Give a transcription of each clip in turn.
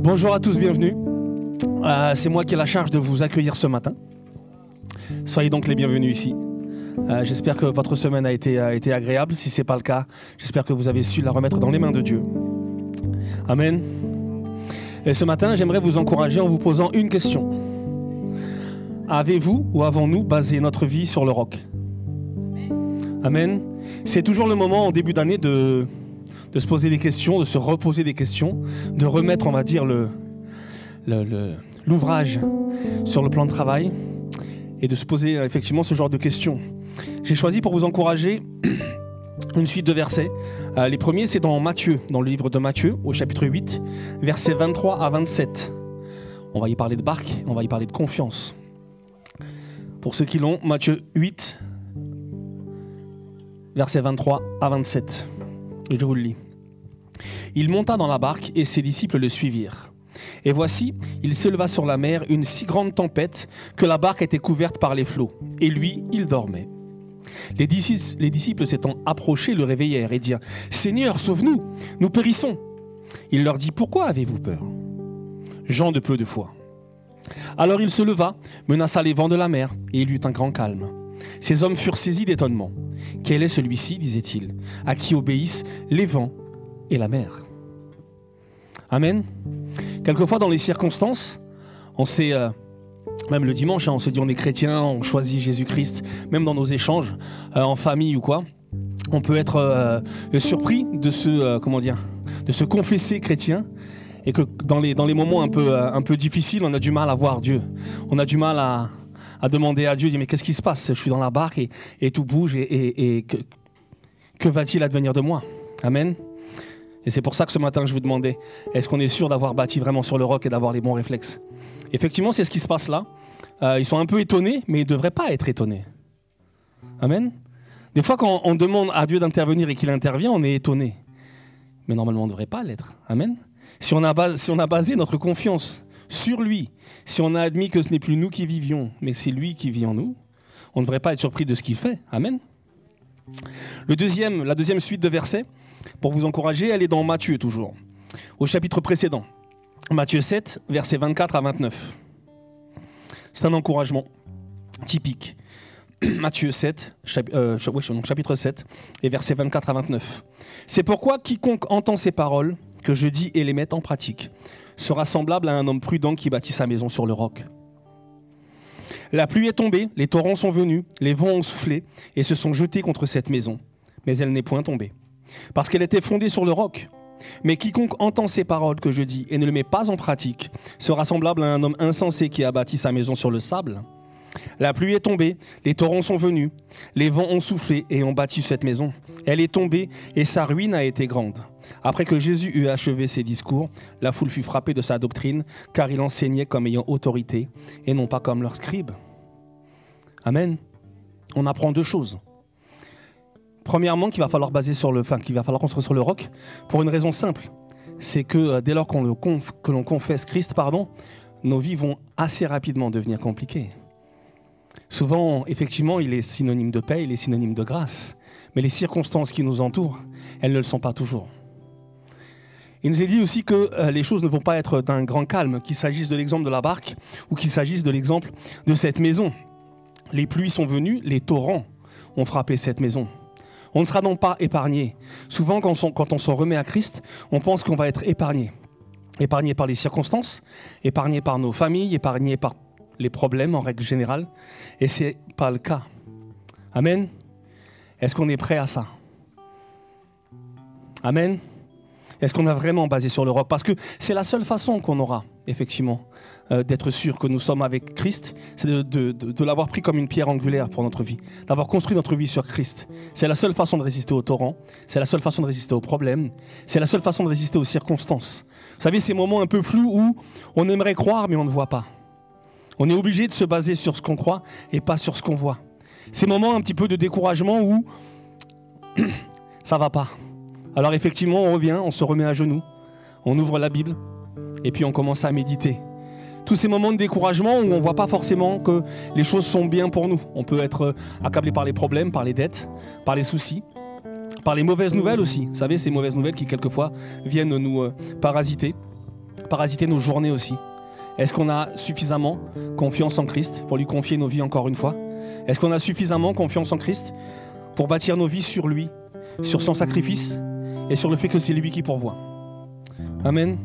Bonjour à tous, bienvenue. C'est moi qui ai la charge de vous accueillir ce matin. Soyez donc les bienvenus ici. J'espère que votre semaine a été agréable. Si ce n'est pas le cas, j'espère que vous avez su la remettre dans les mains de Dieu. Amen. Et ce matin, j'aimerais vous encourager en vous posant une question. Avez-vous ou avons-nous basé notre vie sur le roc? Amen. C'est toujours le moment en début d'année de se poser des questions, de se reposer des questions, de remettre, on va dire, l'ouvrage sur le plan de travail et de se poser effectivement ce genre de questions. J'ai choisi pour vous encourager une suite de versets. Les premiers, c'est dans Matthieu, dans le livre de Matthieu, au chapitre 8, versets 23 à 27. On va y parler de barque, on va y parler de confiance. Pour ceux qui l'ont, Matthieu 8, versets 23 à 27. Je vous le lis. Il monta dans la barque et ses disciples le suivirent. Et voici, il s'éleva sur la mer une si grande tempête que la barque était couverte par les flots. Et lui, il dormait. Les disciples s'étant approchés le réveillèrent et dirent « Seigneur, sauve-nous, nous périssons !» Il leur dit « Pourquoi avez-vous peur, gens de peu de foi ?» Alors il se leva, menaça les vents de la mer, et il y eut un grand calme. Ces hommes furent saisis d'étonnement. « Quel est celui-ci, disait-il, à qui obéissent les vents et la mer ?» Amen. Quelquefois dans les circonstances, on sait, même le dimanche, on se dit on est chrétien, on choisit Jésus-Christ, même dans nos échanges, en famille ou quoi, on peut être surpris de se confesser chrétien, et que dans les moments un peu difficiles, on a du mal à voir Dieu. On a du mal à demander à Dieu, dire mais qu'est-ce qui se passe? Je suis dans la barque et tout bouge et que va-t-il advenir de moi? Amen. Et c'est pour ça que ce matin, je vous demandais, est-ce qu'on est sûr d'avoir bâti vraiment sur le roc et d'avoir les bons réflexes? Effectivement, c'est ce qui se passe là. Ils sont un peu étonnés, mais ils ne devraient pas être étonnés. Amen. Des fois, quand on demande à Dieu d'intervenir et qu'il intervient, on est étonné. Mais normalement, on ne devrait pas l'être. Amen. Si on a basé notre confiance sur lui, si on a admis que ce n'est plus nous qui vivions, mais c'est lui qui vit en nous, on ne devrait pas être surpris de ce qu'il fait. Amen. La deuxième suite de versets, pour vous encourager, elle est dans Matthieu toujours, au chapitre précédent. Matthieu 7, versets 24 à 29. C'est un encouragement typique. Matthieu 7, chapitre 7, et versets 24 à 29. C'est pourquoi quiconque entend ces paroles que je dis et les met en pratique sera semblable à un homme prudent qui bâtit sa maison sur le roc. La pluie est tombée, les torrents sont venus, les vents ont soufflé et se sont jetés contre cette maison. Mais elle n'est point tombée, parce qu'elle était fondée sur le roc. Mais quiconque entend ces paroles que je dis et ne les met pas en pratique sera semblable à un homme insensé qui a bâti sa maison sur le sable. La pluie est tombée, les torrents sont venus, les vents ont soufflé et ont bâti cette maison. Elle est tombée et sa ruine a été grande. Après que Jésus eut achevé ses discours, la foule fut frappée de sa doctrine, car il enseignait comme ayant autorité et non pas comme leurs scribes. Amen. On apprend deux choses. Premièrement, qu'il va falloir construire sur le roc, pour une raison simple. C'est que dès lors que l'on confesse Christ, nos vies vont assez rapidement devenir compliquées. Souvent, effectivement, il est synonyme de paix, il est synonyme de grâce. Mais les circonstances qui nous entourent, elles ne le sont pas toujours. Il nous est dit aussi que les choses ne vont pas être d'un grand calme, qu'il s'agisse de l'exemple de la barque ou qu'il s'agisse de l'exemple de cette maison. Les pluies sont venues, les torrents ont frappé cette maison. On ne sera donc pas épargné. Souvent, quand on s'en remet à Christ, on pense qu'on va être épargné. Épargné par les circonstances, épargné par nos familles, épargné par les problèmes en règle générale. Et ce n'est pas le cas. Amen. Est-ce qu'on est prêt à ça? Amen. Est-ce qu'on a vraiment basé sur le roc? Parce que c'est la seule façon qu'on aura, effectivement, d'être sûr que nous sommes avec Christ, c'est de l'avoir pris comme une pierre angulaire pour notre vie, d'avoir construit notre vie sur Christ. C'est la seule façon de résister aux torrents, c'est la seule façon de résister aux problèmes, c'est la seule façon de résister aux circonstances. Vous savez, ces moments un peu flous où on aimerait croire mais on ne voit pas. On est obligé de se baser sur ce qu'on croit et pas sur ce qu'on voit. Ces moments un petit peu de découragement où ça va pas. Alors effectivement, on revient, on se remet à genoux, on ouvre la Bible et puis on commence à méditer. Tous ces moments de découragement où on ne voit pas forcément que les choses sont bien pour nous. On peut être accablé par les problèmes, par les dettes, par les soucis, par les mauvaises nouvelles aussi. Vous savez, ces mauvaises nouvelles qui quelquefois viennent nous parasiter. parasiter nos journées aussi? Est-ce qu'on a suffisamment confiance en Christ pour lui confier nos vies encore une fois? Est-ce qu'on a suffisamment confiance en Christ pour bâtir nos vies sur lui, sur son sacrifice et sur le fait que c'est lui qui pourvoit? Amen.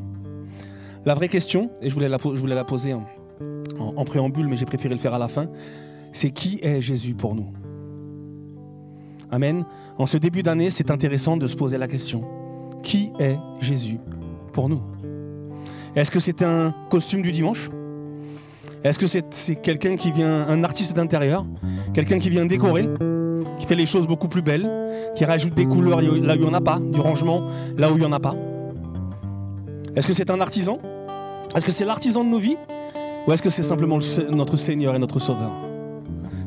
La vraie question, et je voulais la poser en préambule, mais j'ai préféré le faire à la fin, c'est qui est Jésus pour nous? Amen. En ce début d'année, c'est intéressant de se poser la question. Qui est Jésus pour nous? Est-ce que c'est un costume du dimanche? Est-ce que c'est quelqu'un qui vient, un artiste d'intérieur, quelqu'un qui vient décorer, qui fait les choses beaucoup plus belles, qui rajoute des couleurs là où il n'y en a pas, du rangement là où il n'y en a pas? Est-ce que c'est un artisan? Est-ce que c'est l'artisan de nos vies? Ou est-ce que c'est simplement notre Seigneur et notre Sauveur?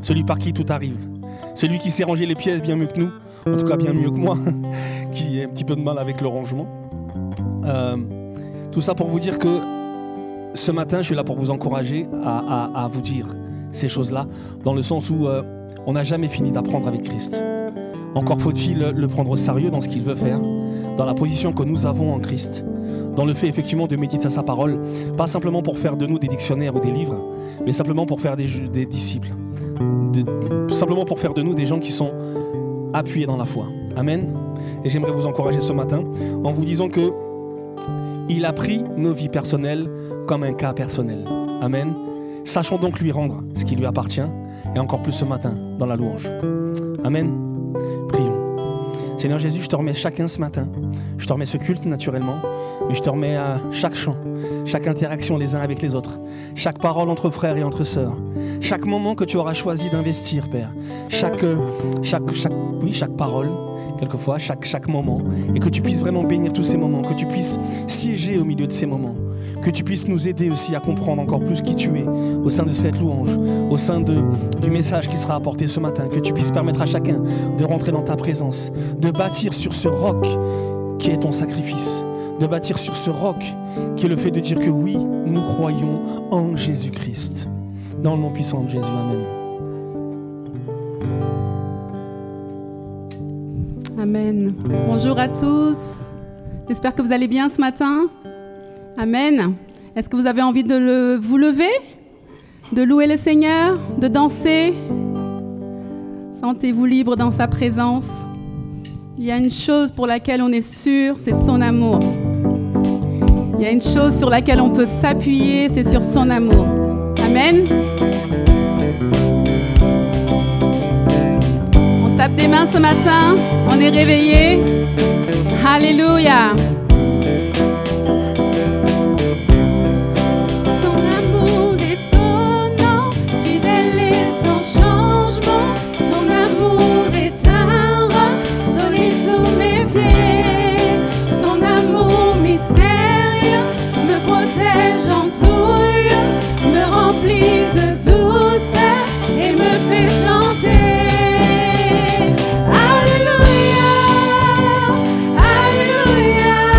Celui par qui tout arrive. Celui qui sait ranger les pièces bien mieux que nous, en tout cas bien mieux que moi, qui a un petit peu de mal avec le rangement. Tout ça pour vous dire que ce matin, je suis là pour vous encourager à vous dire ces choses-là, dans le sens où on n'a jamais fini d'apprendre avec Christ. Encore faut-il le prendre au sérieux dans ce qu'il veut faire, dans la position que nous avons en Christ, dans le fait effectivement de méditer sa parole, pas simplement pour faire de nous des dictionnaires ou des livres, mais simplement pour faire des disciples, simplement pour faire de nous des gens qui sont appuyés dans la foi. Amen. Et j'aimerais vous encourager ce matin en vous disant que il a pris nos vies personnelles comme un cas personnel. Amen. Sachons donc lui rendre ce qui lui appartient, et encore plus ce matin dans la louange. Amen. Prions. Seigneur Jésus, je te remets chacun ce matin. Je te remets ce culte naturellement, mais je te remets à chaque chant, chaque interaction les uns avec les autres, chaque parole entre frères et entre sœurs, chaque moment que tu auras choisi d'investir, Père, chaque parole, quelquefois, chaque moment, et que tu puisses vraiment bénir tous ces moments, que tu puisses siéger au milieu de ces moments, que tu puisses nous aider aussi à comprendre encore plus qui tu es au sein de cette louange, au sein du message qui sera apporté ce matin, que tu puisses permettre à chacun de rentrer dans ta présence, de bâtir sur ce roc qui est ton sacrifice, de bâtir sur ce roc qui est le fait de dire que oui, nous croyons en Jésus-Christ. Dans le nom puissant de Jésus, Amen. Amen. Bonjour à tous. J'espère que vous allez bien ce matin. Amen. Est-ce que vous avez envie de vous lever, de louer le Seigneur, de danser? Sentez-vous libre dans sa présence. Il y a une chose pour laquelle on est sûr, c'est son amour. Il y a une chose sur laquelle on peut s'appuyer, c'est sur son amour. Amen. On tape des mains ce matin, on est réveillés. Alléluia. Alléluia, Alléluia.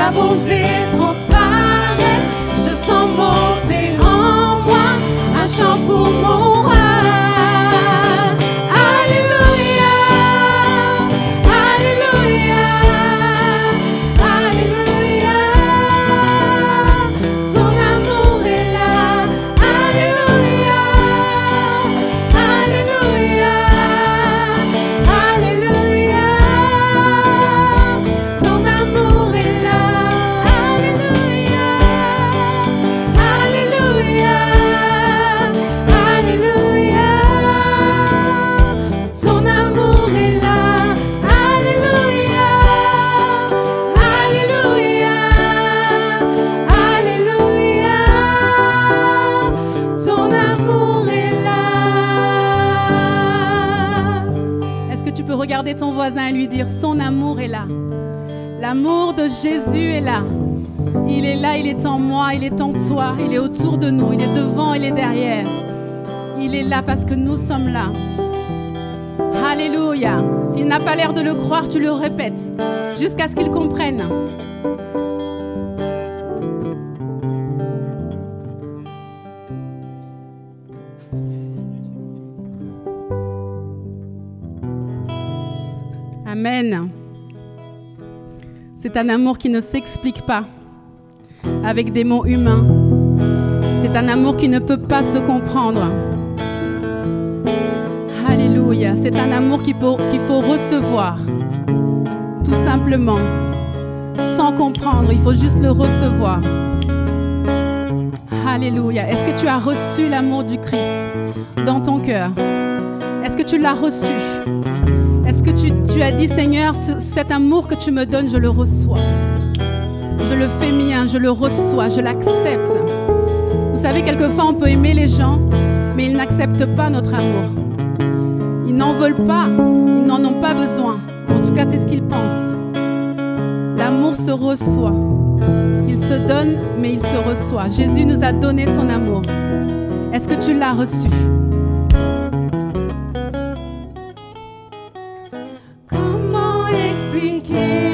ta bonté transparaît. Je sens monter en moi un chant pour mon roi. Alléluia, Alléluia, Alléluia. Ton amour est là. Alléluia, Alléluia, Alléluia. Ton amour est là. Alléluia, Alléluia, Alléluia. Ton amour est là. Alléluia, Alléluia, Alléluia. Ton amour est là. Est-ce que tu peux regarder ton voisin et lui dire son amour est là? L'amour de Jésus est là. Il est là, il est en moi, il est en toi, il est autour de nous, il est devant, il est derrière. Il est là parce que nous sommes là. Alléluia. S'il n'a pas l'air de le croire, tu le répètes jusqu'à ce qu'il comprenne. Amen. C'est un amour qui ne s'explique pas avec des mots humains. C'est un amour qui ne peut pas se comprendre. Alléluia. C'est un amour qu'il faut recevoir. Tout simplement. Sans comprendre, il faut juste le recevoir. Alléluia. Est-ce que tu as reçu l'amour du Christ dans ton cœur? Est-ce que tu l'as reçu? Est-ce que tu as dit, Seigneur, cet amour que tu me donnes, je le reçois. Je le fais mien, je le reçois, je l'accepte. Vous savez, quelquefois, on peut aimer les gens, mais ils n'acceptent pas notre amour. Ils n'en veulent pas, ils n'en ont pas besoin. En tout cas, c'est ce qu'ils pensent. L'amour se reçoit. Il se donne, mais il se reçoit. Jésus nous a donné son amour. Est-ce que tu l'as reçu? Comment expliquer?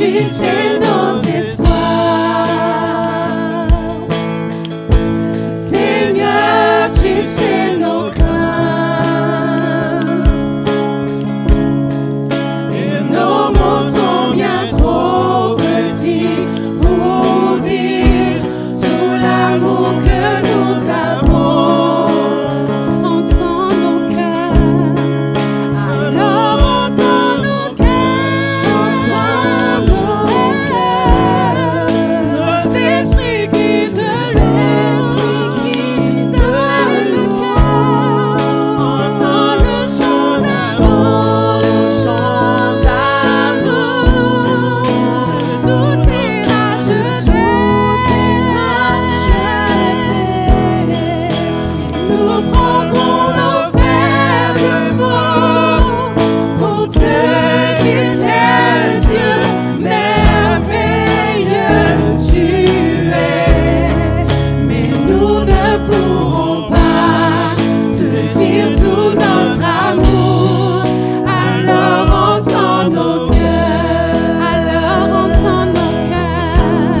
sais nos espoirs. Seigneur, tu sais nos craintes. Et nos mots sont bien trop petits pour dire tout l'amour que nous avons. Entends nos cœurs. Alors entends nos cœurs, entends nos cœurs, nos esprits qui te louent, entends le chant d'amour, tout est racheté, nous prendrons nos faibles mots pour te dire quel Dieu merveilleux tu es. Mais nous ne pourrons pas te dire tout notre amour. Alors entends nos cœurs, alors entends nos cœurs,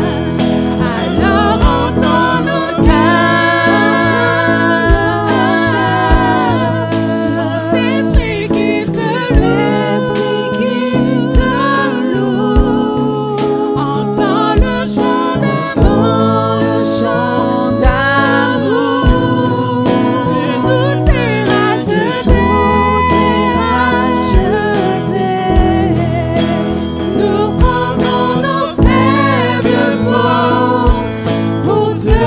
alors entends nos cœurs, nos esprits qui te louent, entends le chant d'amour, tout est racheté, nous prendrons nos faibles mots pour te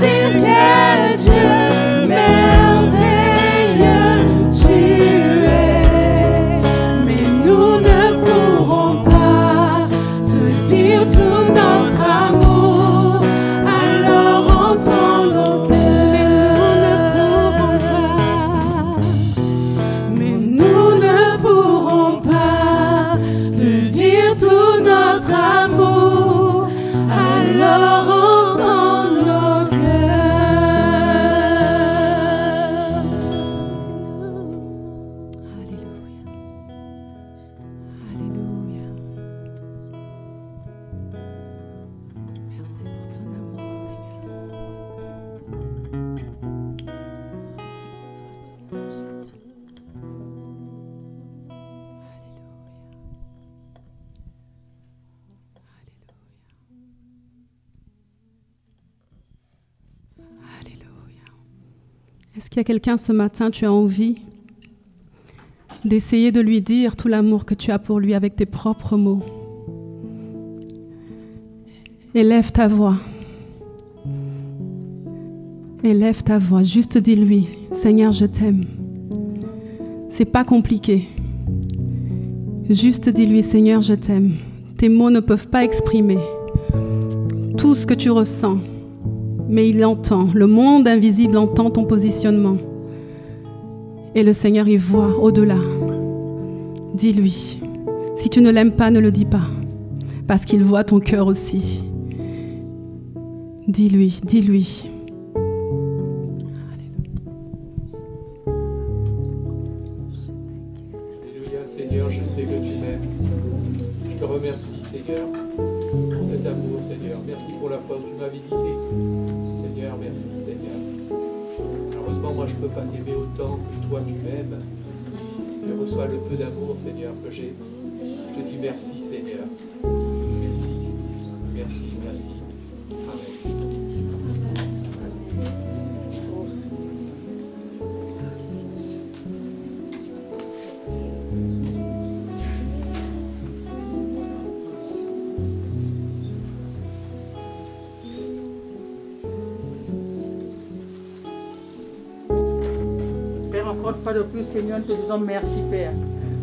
dire quel Dieu merveilleux tu es. Mais nous ne pourrons pas te dire tout notre amour. Alors entends nos cœurs. Mais nous ne pourrons pas te dire tout notre amour. Alors entends nos cœurs. Alléluia. Alléluia. Merci pour ton amour, Seigneur. Soit ton nom, Jésus. Alléluia. Alléluia. Est-ce qu'il y a quelqu'un ce matin, tu as envie d'essayer de lui dire tout l'amour que tu as pour lui avec tes propres mots? Élève ta voix. Élève ta voix. Juste dis-lui, Seigneur, je t'aime. C'est pas compliqué. Juste dis-lui, Seigneur, je t'aime. Tes mots ne peuvent pas exprimer tout ce que tu ressens, mais il entend. Le monde invisible entend ton positionnement. Et le Seigneur, il voit au-delà. Dis-lui. Si tu ne l'aimes pas, ne le dis pas. Parce qu'il voit ton cœur aussi. Dis-lui, dis-lui. Alléluia, Seigneur, je sais que tu m'aimes. Je te remercie, Seigneur, pour cet amour, Seigneur. Merci pour la fois où tu m'as visité. Seigneur, merci, Seigneur. Malheureusement, moi, je ne peux pas t'aimer autant que toi, tu m'aimes. Je reçois le peu d'amour, Seigneur, que j'ai. Je te dis merci, Seigneur. Merci, merci, merci. Amen. Père, encore une fois de plus, Seigneur, nous te disons merci, Père.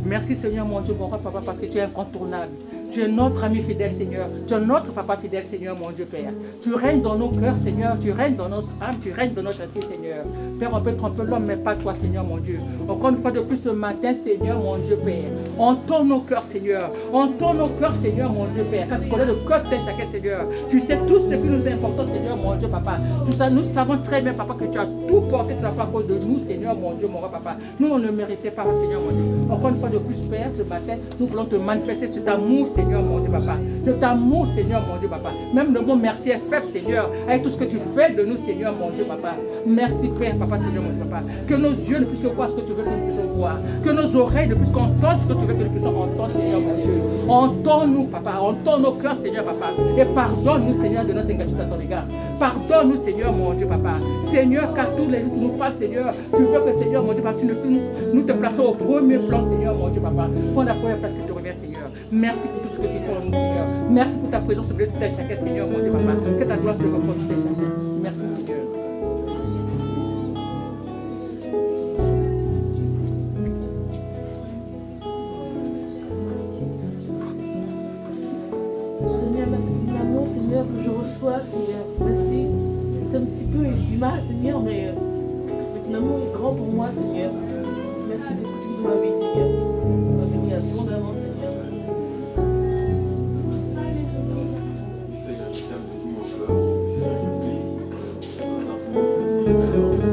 Merci, Seigneur, mon Dieu, mon roi, Papa, parce que tu es incontournable. Tu es notre ami fidèle, Seigneur. Tu es notre papa fidèle, Seigneur, mon Dieu, Père. Tu règnes dans nos cœurs, Seigneur. Tu règnes dans notre âme. Tu règnes dans notre esprit, Seigneur. Père, on peut tromper l'homme, mais pas toi, Seigneur, mon Dieu. Encore une fois de plus ce matin, Seigneur, mon Dieu, Père. Entends nos cœurs, Seigneur. Entends nos cœurs, Seigneur, mon Dieu, Père. Quand tu connais le cœur de chacun, Seigneur. Tu sais tout ce qui nous est important, Seigneur, mon Dieu, Papa. Tout ça, nous savons très bien, Papa, que tu as tout porté de la fois à cause de nous, Seigneur, mon Dieu, mon roi, Papa. Nous, on ne méritait pas, Seigneur, mon Dieu. Encore une fois de plus, Père, ce matin, nous voulons te manifester cet amour, Seigneur, mon Dieu, Papa. Cet amour, Seigneur, mon Dieu, Papa. Même le mot merci est faible, Seigneur, avec tout ce que tu fais de nous, Seigneur, mon Dieu, Papa. Merci, Père, Papa, Seigneur, mon Dieu, Papa. Que nos yeux ne puissent que voir ce que tu veux que nous puissions voir. Que nos oreilles ne puissent qu'entendre ce que tu veux que nous puissions entendre, Seigneur, mon Dieu. Entends-nous, Papa. Entends nos cœurs, Seigneur, Papa. Et pardonne-nous, Seigneur, de notre ingratitude à ton égard. Pardonne-nous, Seigneur, mon Dieu, Papa. Seigneur, car tous les jours tu nous passes, Seigneur, tu veux que, Seigneur, mon Dieu, Papa, nous te plaçons au premier plan, Seigneur, mon Dieu, Papa. Prends la première place que tu reviens, Seigneur. Merci pour tout ce que tu fais en nous, Seigneur. Merci pour ta présence sur tout et chacun, Seigneur, mon Dieu, Papa. Que ta gloire se repose tout et chacun. Merci, Seigneur. Seigneur, merci pour l'amour, Seigneur, que je reçois, Seigneur. Merci. C'est un petit peu ici mal, Seigneur, mais l'amour est grand pour moi, Seigneur. Merci de toute ma vie, Seigneur. Tu m'as béni abondamment, Seigneur. Seigneur, je t'aime de tout mon cœur. Seigneur, je prie que l'amour que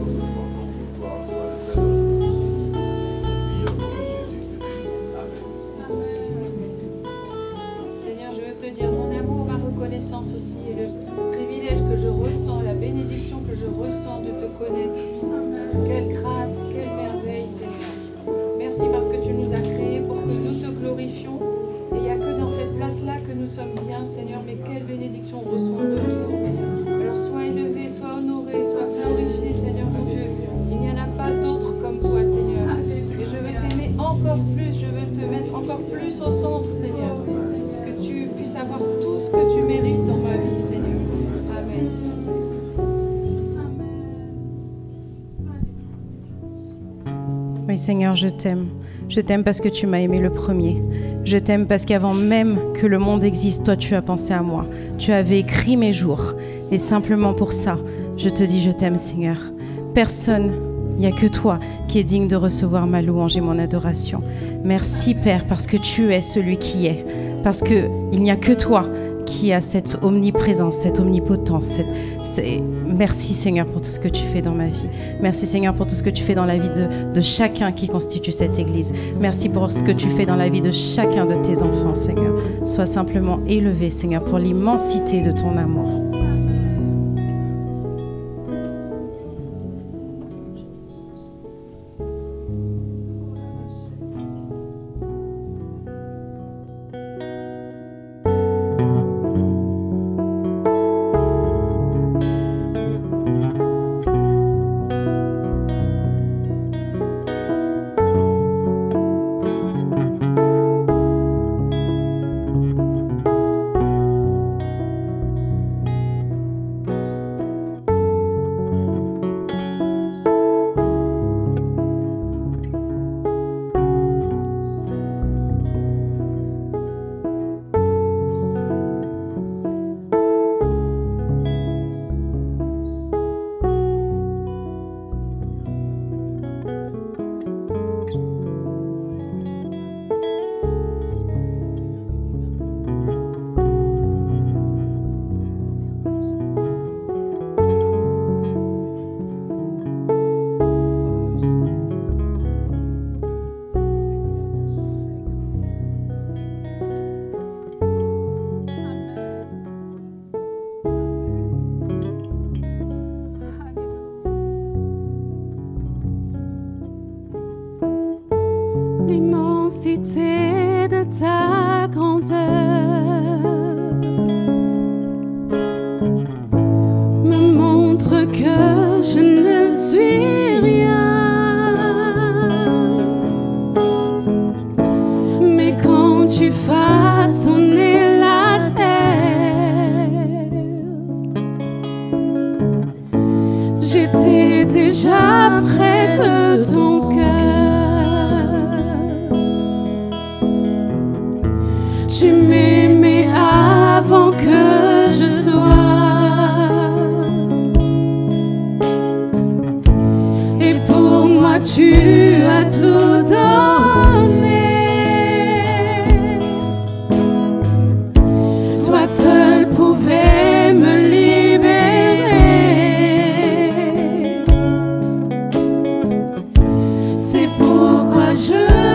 nous portons pour toi soit le fait de prions au nom de Jésus. Amen. Seigneur, je veux te dire mon amour, ma reconnaissance aussi et le privilège que je ressens, la bénédiction que je ressens de te connaître. Quelle grâce, quelle merveille, Seigneur. Merci parce que tu nous as créés pour que nous te glorifions. Et il n'y a que dans cette place-là que nous sommes bien, Seigneur. Mais quelle bénédiction on reçoit en retour. Alors sois élevé, sois honoré, sois glorifié, Seigneur mon Dieu. Il n'y en a pas d'autre comme toi, Seigneur. Et je veux t'aimer encore plus, je veux te mettre encore plus au centre, Seigneur. Que tu puisses avoir tout ce que tu mérites dans ma vie, Seigneur. Amen. Oui, Seigneur, je t'aime. Je t'aime parce que tu m'as aimé le premier. Je t'aime parce qu'avant même que le monde existe, toi, tu as pensé à moi. Tu avais écrit mes jours. Et simplement pour ça, je te dis je t'aime, Seigneur. Personne, il n'y a que toi qui est digne de recevoir ma louange et mon adoration. Merci, Père, parce que tu es celui qui est. Parce qu'il n'y a que toi qui a cette omniprésence, cette omnipotence. Merci, Seigneur, pour tout ce que tu fais dans ma vie. Merci, Seigneur, pour tout ce que tu fais dans la vie de chacun qui constitue cette Église. Merci pour ce que tu fais dans la vie de chacun de tes enfants, Seigneur. Sois simplement élevé, Seigneur, pour l'immensité de ton amour. L'immensité de ta grandeur me montre que je ne suis rien. Mais quand tu façonnais la terre, j'étais déjà près de ton cœur. Tu m'aimais avant que je sois. Et pour moi tu as tout donné. Toi seul pouvais me libérer. C'est pourquoi je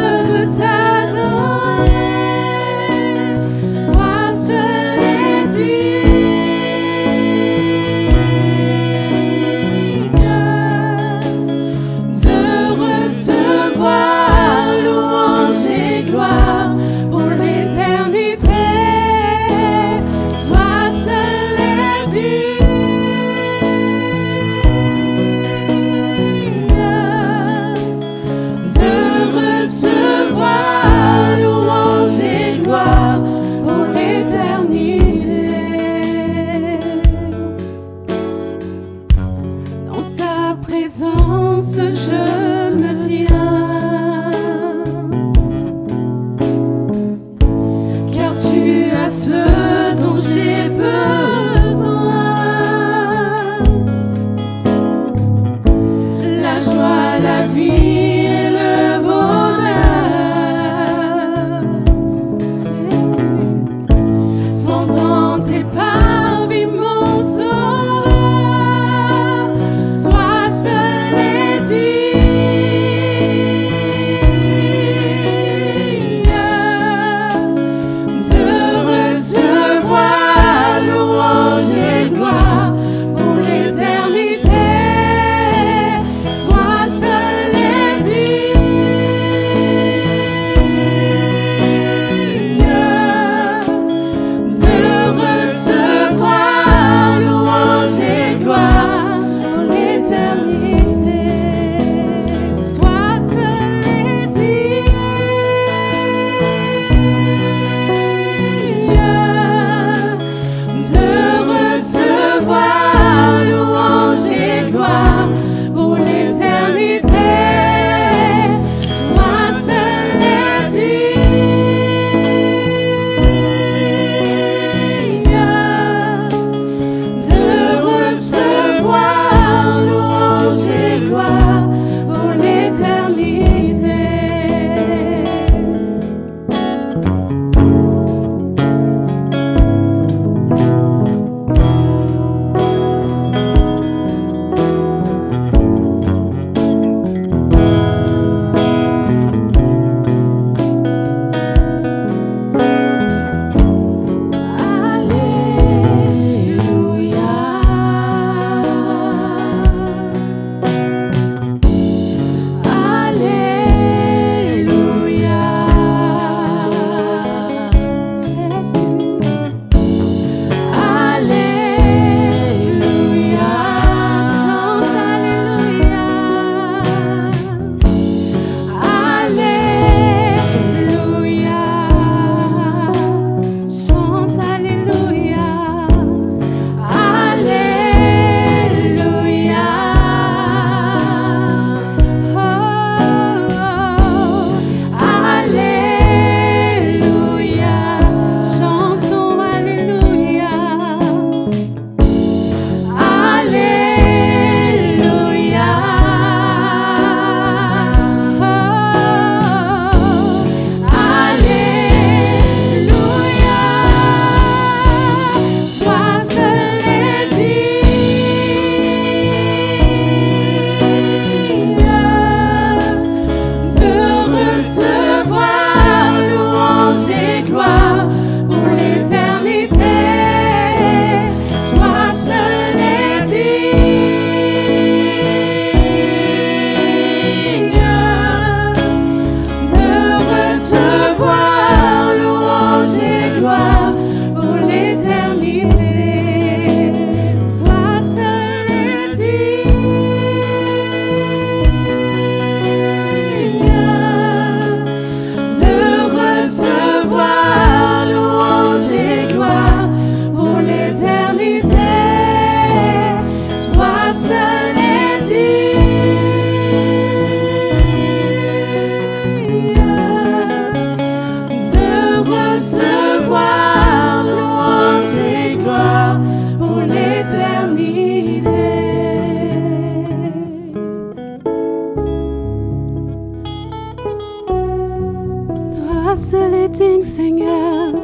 seul est digne, Seigneur.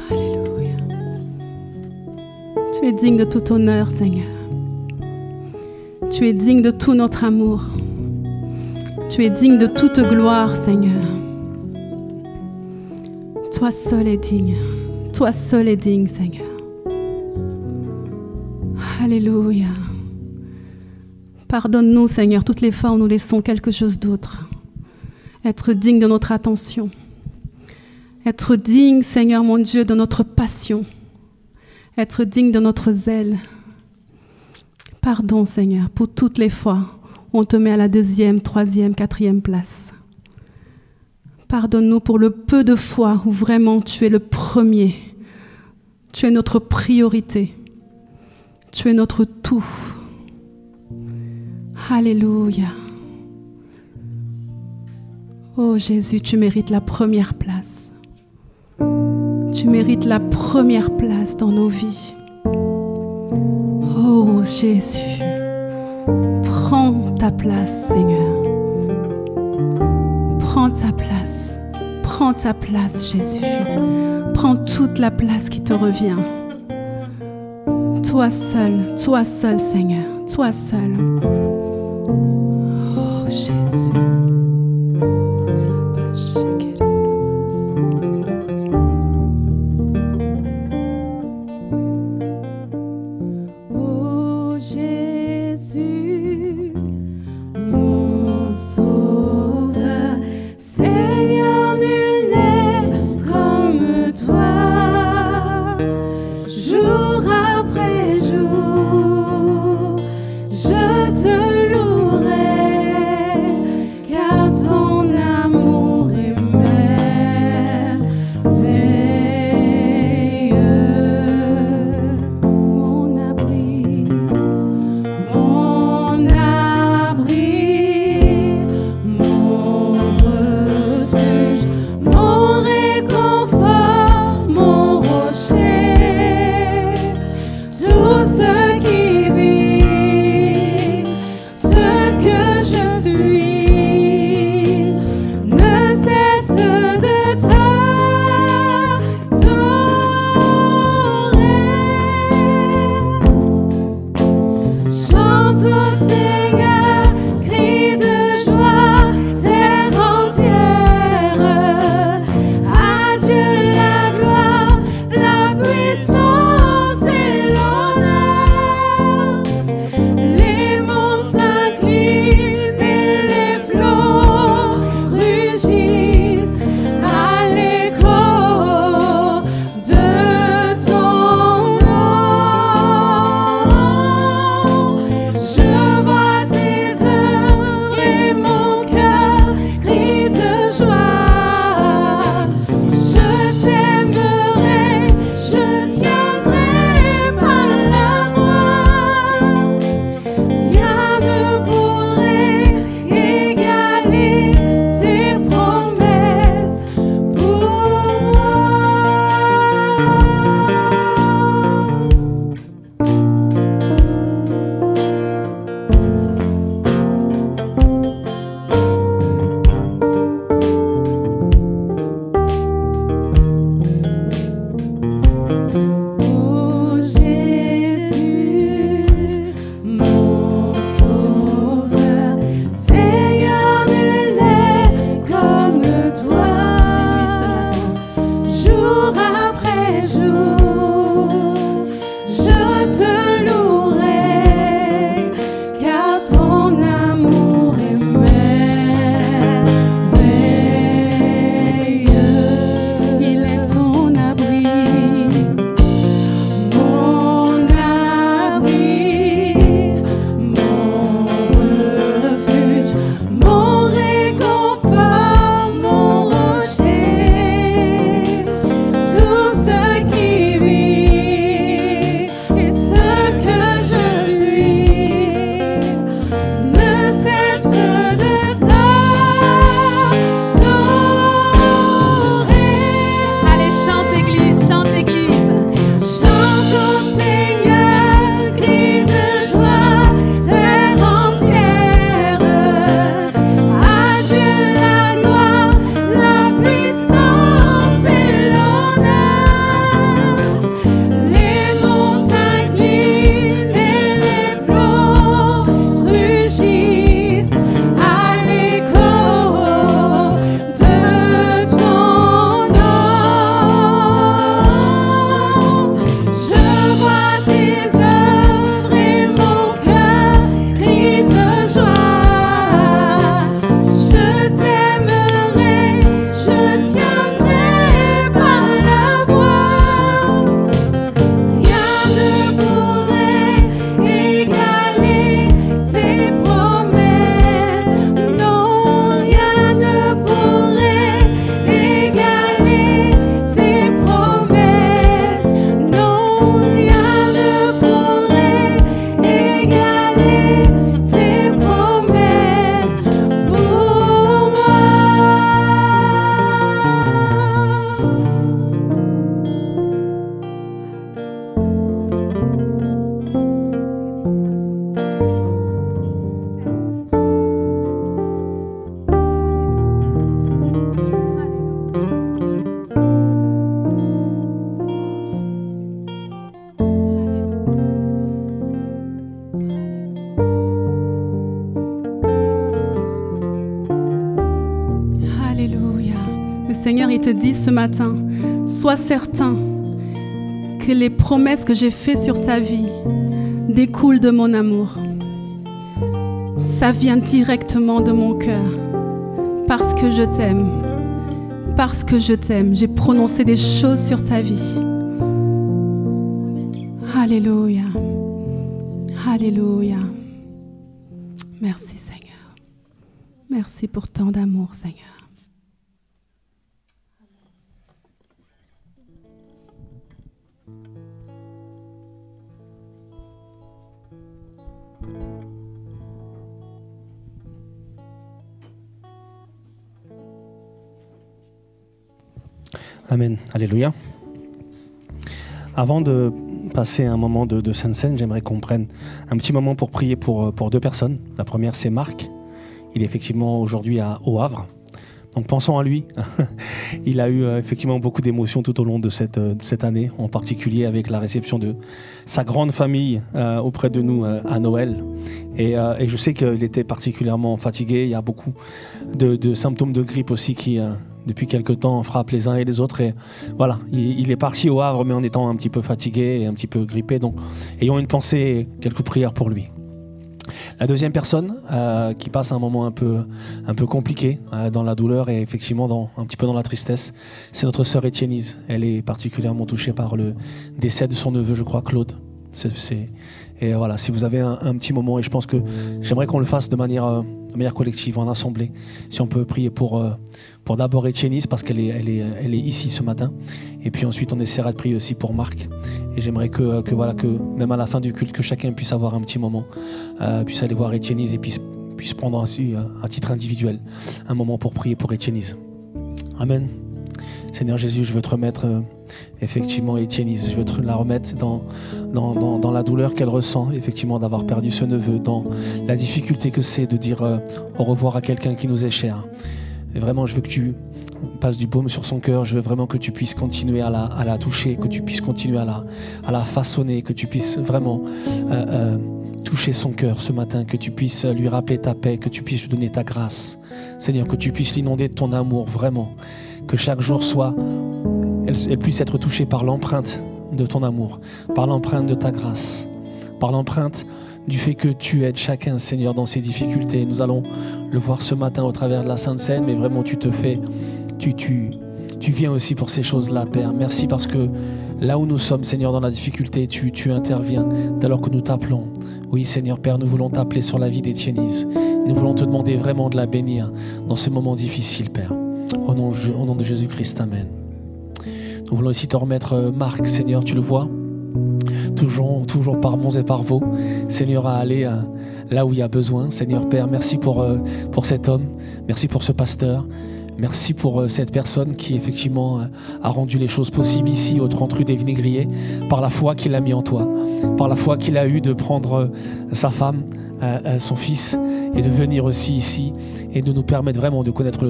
Alléluia. Tu es digne de tout honneur, Seigneur. Tu es digne de tout notre amour. Tu es digne de toute gloire, Seigneur. Toi seul es digne. Toi seul es digne, Seigneur. Alléluia. Pardonne-nous, Seigneur, toutes les fois où nous laissons quelque chose d'autre. Être digne de notre attention. Être digne, Seigneur mon Dieu, de notre passion. Être digne de notre zèle. Pardon, Seigneur, pour toutes les fois où on te met à la 2e, 3e, 4e place. Pardonne-nous pour le peu de fois où vraiment tu es le premier. Tu es notre priorité. Tu es notre tout. Alléluia. Oh Jésus, tu mérites la première place. Tu mérites la première place dans nos vies. Oh Jésus, prends ta place, Seigneur. Prends ta place. Prends ta place, Jésus. Prends toute la place qui te revient. Toi seul, Seigneur. Toi seul. Oh Jésus. Oh Jésus, mon sauveur, Seigneur, nul n'est comme toi. Jour après jour, je te louerai, Seigneur, il te dit ce matin, sois certain que les promesses que j'ai faites sur ta vie découlent de mon amour. Ça vient directement de mon cœur. Parce que je t'aime. Parce que je t'aime. J'ai prononcé des choses sur ta vie. Alléluia. Alléluia. Merci Seigneur. Merci pour tant d'amour Seigneur. Amen. Alléluia. Avant de passer un moment de Sainte Seine, j'aimerais qu'on prenne un petit moment pour prier pour deux personnes. La première, c'est Marc. Il est effectivement aujourd'hui au Havre. Donc pensons à lui. Il a eu effectivement beaucoup d'émotions tout au long de cette année, en particulier avec la réception de sa grande famille auprès de nous à Noël. Et je sais qu'il était particulièrement fatigué. Il y a beaucoup de symptômes de grippe aussi qui, depuis quelque temps, frappent les uns et les autres. Et voilà, il est parti au Havre, mais en étant un petit peu fatigué et un petit peu grippé. Donc, ayons une pensée, quelques prières pour lui. La deuxième personne qui passe un moment un peu compliqué dans la douleur et effectivement un petit peu dans la tristesse, c'est notre sœur Étiennise. Elle est particulièrement touchée par le décès de son neveu, je crois, Claude. Et voilà, si vous avez un petit moment, et je pense que j'aimerais qu'on le fasse de manière collective, en assemblée, si on peut prier pour d'abord Étiennise, parce qu'elle est ici ce matin, et puis ensuite on essaiera de prier aussi pour Marc. Et j'aimerais que même à la fin du culte, que chacun puisse avoir un petit moment, puisse aller voir Étiennise et puisse prendre aussi à titre individuel un moment pour prier pour Étiennise. Amen. Seigneur Jésus, je veux te remettre effectivement Étiennise, je veux te la remettre dans la douleur qu'elle ressent effectivement d'avoir perdu ce neveu, dans la difficulté que c'est de dire au revoir à quelqu'un qui nous est cher. Et vraiment, je veux que tu passes du baume sur son cœur, je veux vraiment que tu puisses continuer à la toucher, que tu puisses continuer à la façonner, que tu puisses vraiment toucher son cœur ce matin, que tu puisses lui rappeler ta paix, que tu puisses lui donner ta grâce. Seigneur, que tu puisses l'inonder de ton amour, vraiment. Que chaque jour elle puisse être touchée par l'empreinte de ton amour, par l'empreinte de ta grâce, par l'empreinte du fait que tu aides chacun, Seigneur, dans ses difficultés. Nous allons le voir ce matin au travers de la Sainte Seine, mais vraiment tu viens aussi pour ces choses-là, Père. Merci parce que là où nous sommes, Seigneur, dans la difficulté, tu interviens dès lors que nous t'appelons. Oui, Seigneur, Père, nous voulons t'appeler sur la vie d'Étiennise. Nous voulons te demander vraiment de la bénir dans ce moment difficile, Père. Au nom de Jésus-Christ, Amen. Nous voulons aussi te remettre Marc, Seigneur, tu le vois, toujours par monts et par vaux, Seigneur, à aller là où il y a besoin. Seigneur Père, merci pour cet homme, merci pour ce pasteur, merci pour cette personne qui effectivement a rendu les choses possibles ici au 30 rue des Vinaigriers, par la foi qu'il a mis en toi, par la foi qu'il a eue de prendre sa femme, son fils, et de venir aussi ici et de nous permettre vraiment de connaître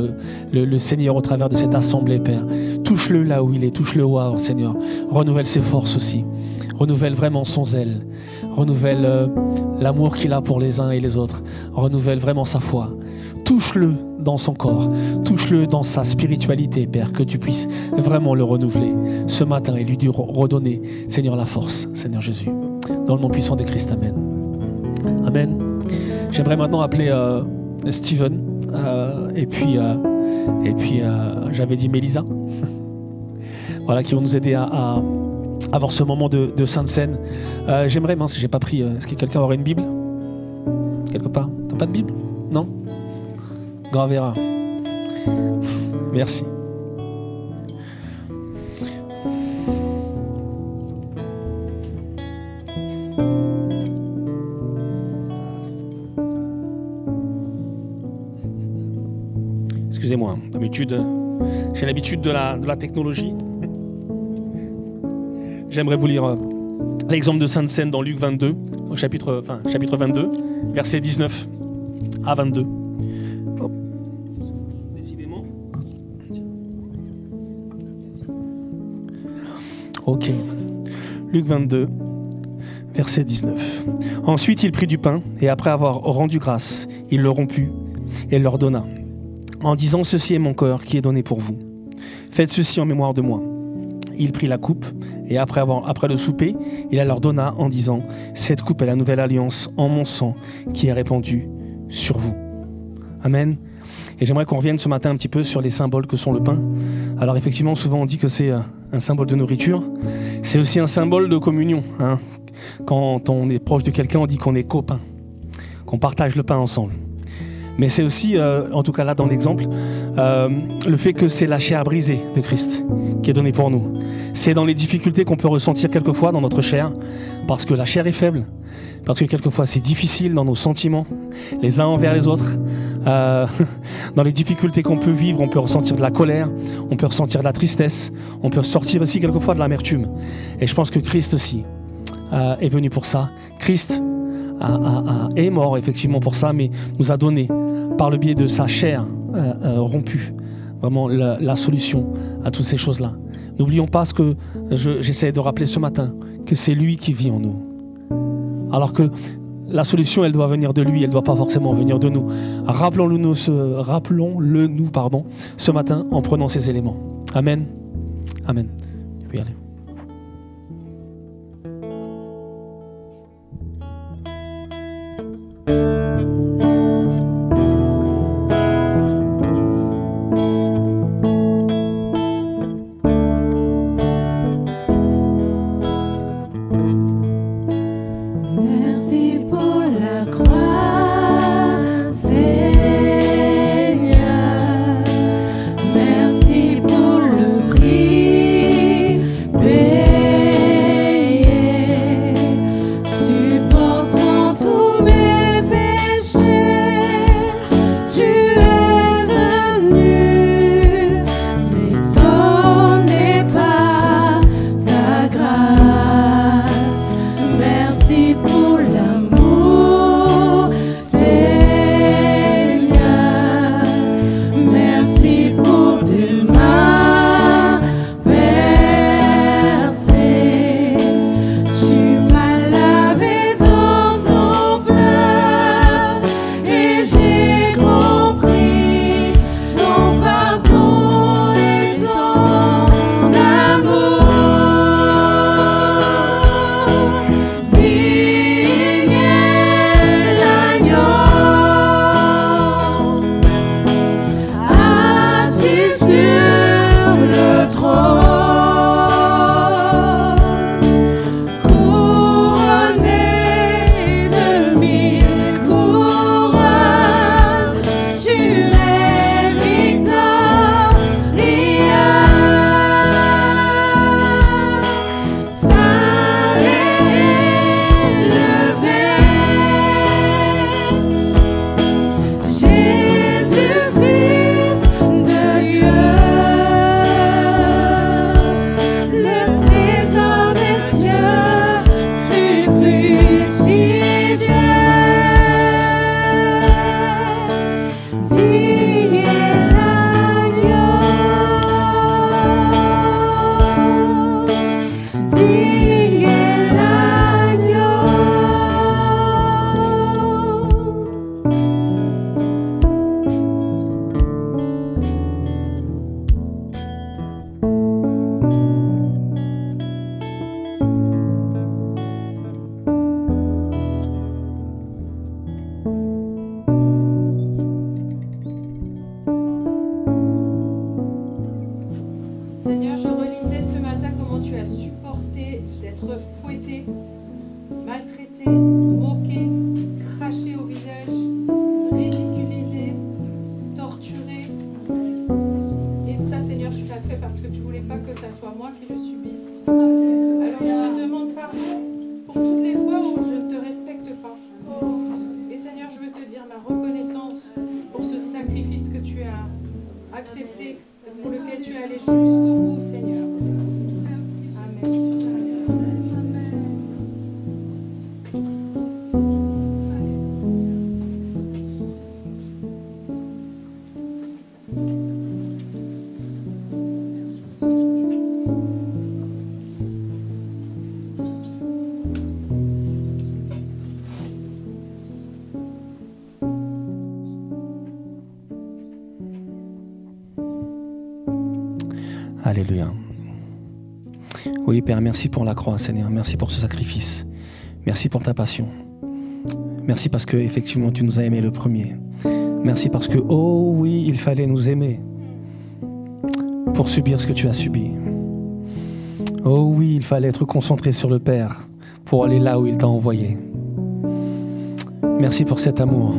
le Seigneur au travers de cette assemblée, Père. Touche-le là où il est, touche-le au Havre, Seigneur. Renouvelle ses forces aussi, renouvelle vraiment son zèle, renouvelle l'amour qu'il a pour les uns et les autres, renouvelle vraiment sa foi. Touche-le dans son corps, touche-le dans sa spiritualité, Père, que tu puisses vraiment le renouveler ce matin et lui redonner, Seigneur, la force, Seigneur Jésus. Dans le nom puissant de Christ, Amen. Amen. J'aimerais maintenant appeler Steven et puis j'avais dit Mélisa, voilà, qui vont nous aider à avoir ce moment de Sainte Seine. J'aimerais, mince, j'ai pas pris. Est-ce que quelqu'un aurait une Bible quelque part? T'as pas de Bible? Non? Grave erreur. Merci. Excusez-moi, d'habitude, j'ai l'habitude de la technologie. J'aimerais vous lire l'exemple de Sainte Seine dans Luc 22, au chapitre 22, versets 19 à 22. Hop. Décidément. Ok. Luc 22, verset 19. Ensuite, il prit du pain, et après avoir rendu grâce, il le romput et leur donna, en disant « Ceci est mon corps qui est donné pour vous. Faites ceci en mémoire de moi. Il prit la coupe et après le souper, il la leur donna en disant, cette coupe est la nouvelle alliance en mon sang qui est répandue sur vous. Amen. Et j'aimerais qu'on revienne ce matin un petit peu sur les symboles que sont le pain. Alors effectivement, souvent on dit que c'est un symbole de nourriture. C'est aussi un symbole de communion. Hein. Quand on est proche de quelqu'un, on dit qu'on est copain, qu'on partage le pain ensemble. Mais c'est aussi, en tout cas là dans l'exemple, le fait que c'est la chair brisée de Christ qui est donnée pour nous. C'est dans les difficultés qu'on peut ressentir quelquefois dans notre chair, parce que la chair est faible, parce que quelquefois c'est difficile dans nos sentiments, les uns envers les autres. Dans les difficultés qu'on peut vivre, on peut ressentir de la colère, on peut ressentir de la tristesse, on peut ressentir aussi quelquefois de l'amertume. Et je pense que Christ aussi est venu pour ça. Christ est mort effectivement pour ça, mais nous a donné, par le biais de sa chair rompue, vraiment la solution à toutes ces choses-là. N'oublions pas ce que j'essaie de rappeler ce matin, que c'est lui qui vit en nous. Alors que la solution, elle doit venir de lui, elle ne doit pas forcément venir de nous. Rappelons-le nous ce matin en prenant ces éléments. Amen. Amen. Tu peux y aller. Alléluia. Oui, Père, merci pour la croix, Seigneur. Merci pour ce sacrifice. Merci pour ta passion. Merci parce que effectivement tu nous as aimés le premier. Merci parce que, oh oui, il fallait nous aimer pour subir ce que tu as subi. Oh oui, il fallait être concentré sur le Père pour aller là où il t'a envoyé. Merci pour cet amour.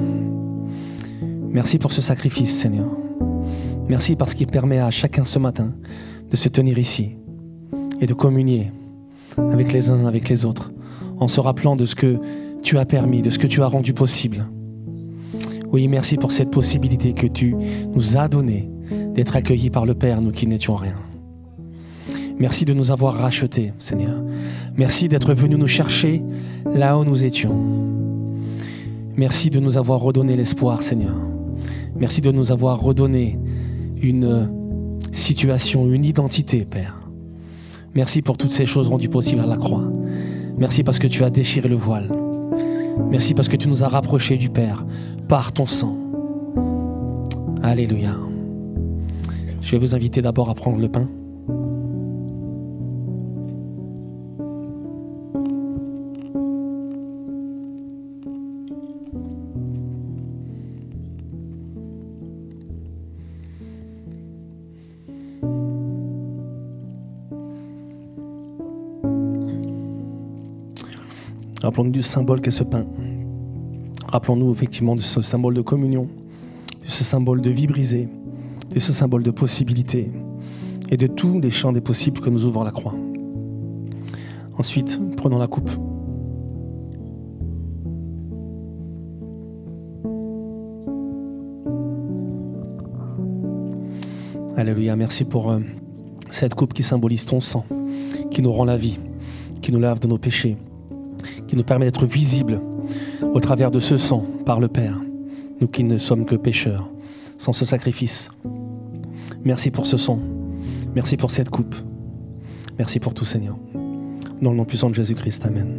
Merci pour ce sacrifice, Seigneur. Merci parce qu'il permet à chacun ce matin de se tenir ici et de communier avec les uns, avec les autres, en se rappelant de ce que tu as permis, de ce que tu as rendu possible. Oui, merci pour cette possibilité que tu nous as donnée d'être accueillis par le Père, nous qui n'étions rien. Merci de nous avoir rachetés, Seigneur. Merci d'être venu nous chercher là où nous étions. Merci de nous avoir redonné l'espoir, Seigneur. Merci de nous avoir redonné une situation, une identité, Père. Merci pour toutes ces choses rendues possibles à la croix. Merci parce que tu as déchiré le voile. Merci parce que tu nous as rapprochés du Père par ton sang. Alléluia. Je vais vous inviter d'abord à prendre le pain. Rappelons-nous du symbole qu'est ce pain. Rappelons-nous effectivement de ce symbole de communion, de ce symbole de vie brisée, de ce symbole de possibilité et de tous les champs des possibles que nous ouvre la croix. Ensuite, prenons la coupe. Alléluia, merci pour cette coupe qui symbolise ton sang, qui nous rend la vie, qui nous lave de nos péchés, qui nous permet d'être visibles au travers de ce sang par le Père, nous qui ne sommes que pécheurs, sans ce sacrifice. Merci pour ce sang, merci pour cette coupe, merci pour tout, Seigneur. Dans le nom puissant de Jésus-Christ, amen.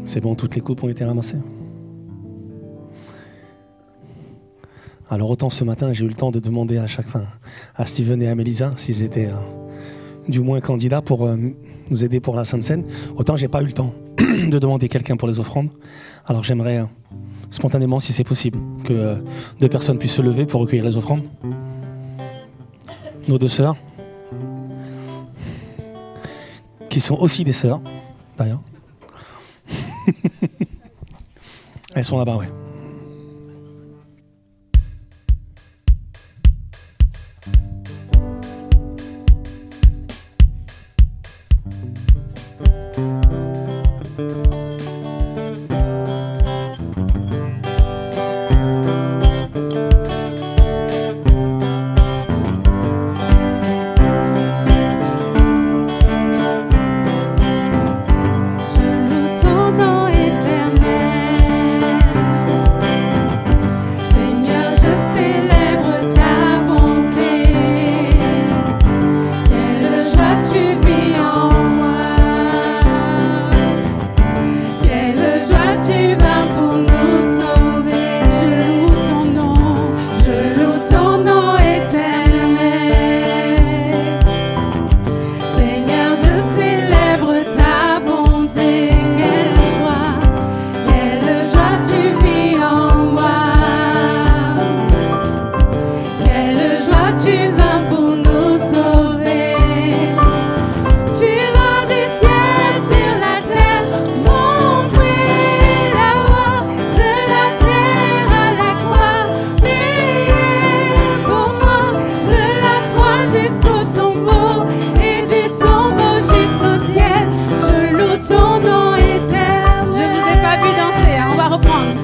C'est bon, toutes les coupes ont été ramassées. Alors autant ce matin, j'ai eu le temps de demander à Steven et à Mélisa s'ils étaient du moins candidats pour nous aider pour la Sainte Seine. Autant j'ai pas eu le temps de demander quelqu'un pour les offrandes. Alors j'aimerais spontanément, si c'est possible, que 2 personnes puissent se lever pour recueillir les offrandes. Nos 2 sœurs, qui sont aussi des sœurs, d'ailleurs. Elles sont là-bas, ouais. Je loue ton nom éternel.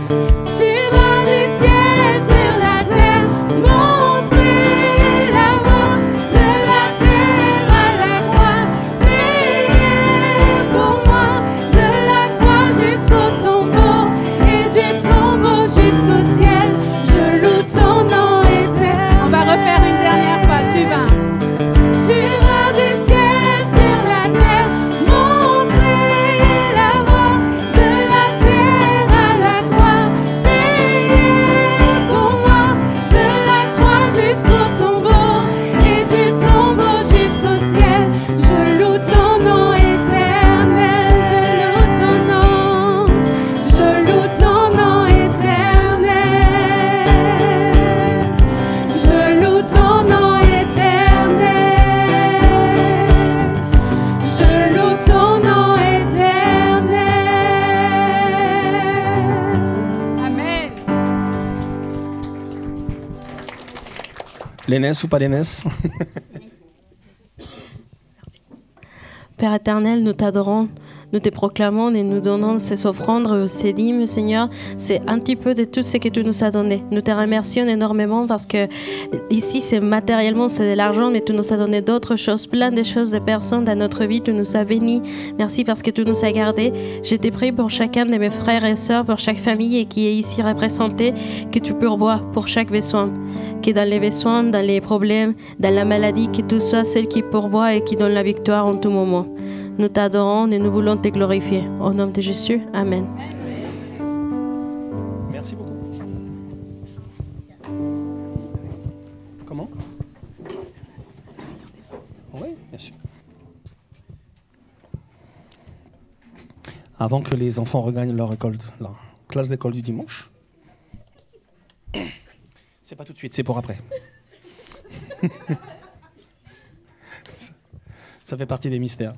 Tu vas du ciel sur la terre, montrer l'amour de la terre à la croix, payer pour moi de la croix jusqu'au tombeau et du tombeau jusqu'au ciel. Je loue ton nom éternel. On va refaire une dernière fois. Tu vas. Tu vas du ciel sur la terre, montrer la voie de la terre à la croix, payer pour moi de la croix jusqu'au tombeau et du tombeau jusqu'au ciel. Je loue ton nom éternel, je loue ton nom éternel, je loue ton nom éternel, je loue ton nom éternel. Amen. L'aînesse ou pas l'aînesse? Père éternel, nous t'adorons, nous te proclamons et nous donnons ces offrandes, ces dîmes, Seigneur. C'est un petit peu de tout ce que tu nous as donné. Nous te remercions énormément parce que ici, c'est matériellement, c'est de l'argent, mais tu nous as donné d'autres choses, plein de choses, de personnes dans notre vie. Tu nous as bénis. Merci parce que tu nous as gardés. Je te prie pour chacun de mes frères et sœurs, pour chaque famille qui est ici représentée, que tu pourvoies pour chaque besoin. Que dans les besoins, dans les problèmes, dans la maladie, que tu sois celle qui pourvoit et qui donne la victoire en tout moment. Nous t'adorons et nous voulons te glorifier. Au nom de Jésus, Amen. Merci beaucoup. Comment? Oui, bien sûr. Avant que les enfants regagnent leur classe d'école du dimanche. C'est pas tout de suite, c'est pour après. Ça fait partie des mystères.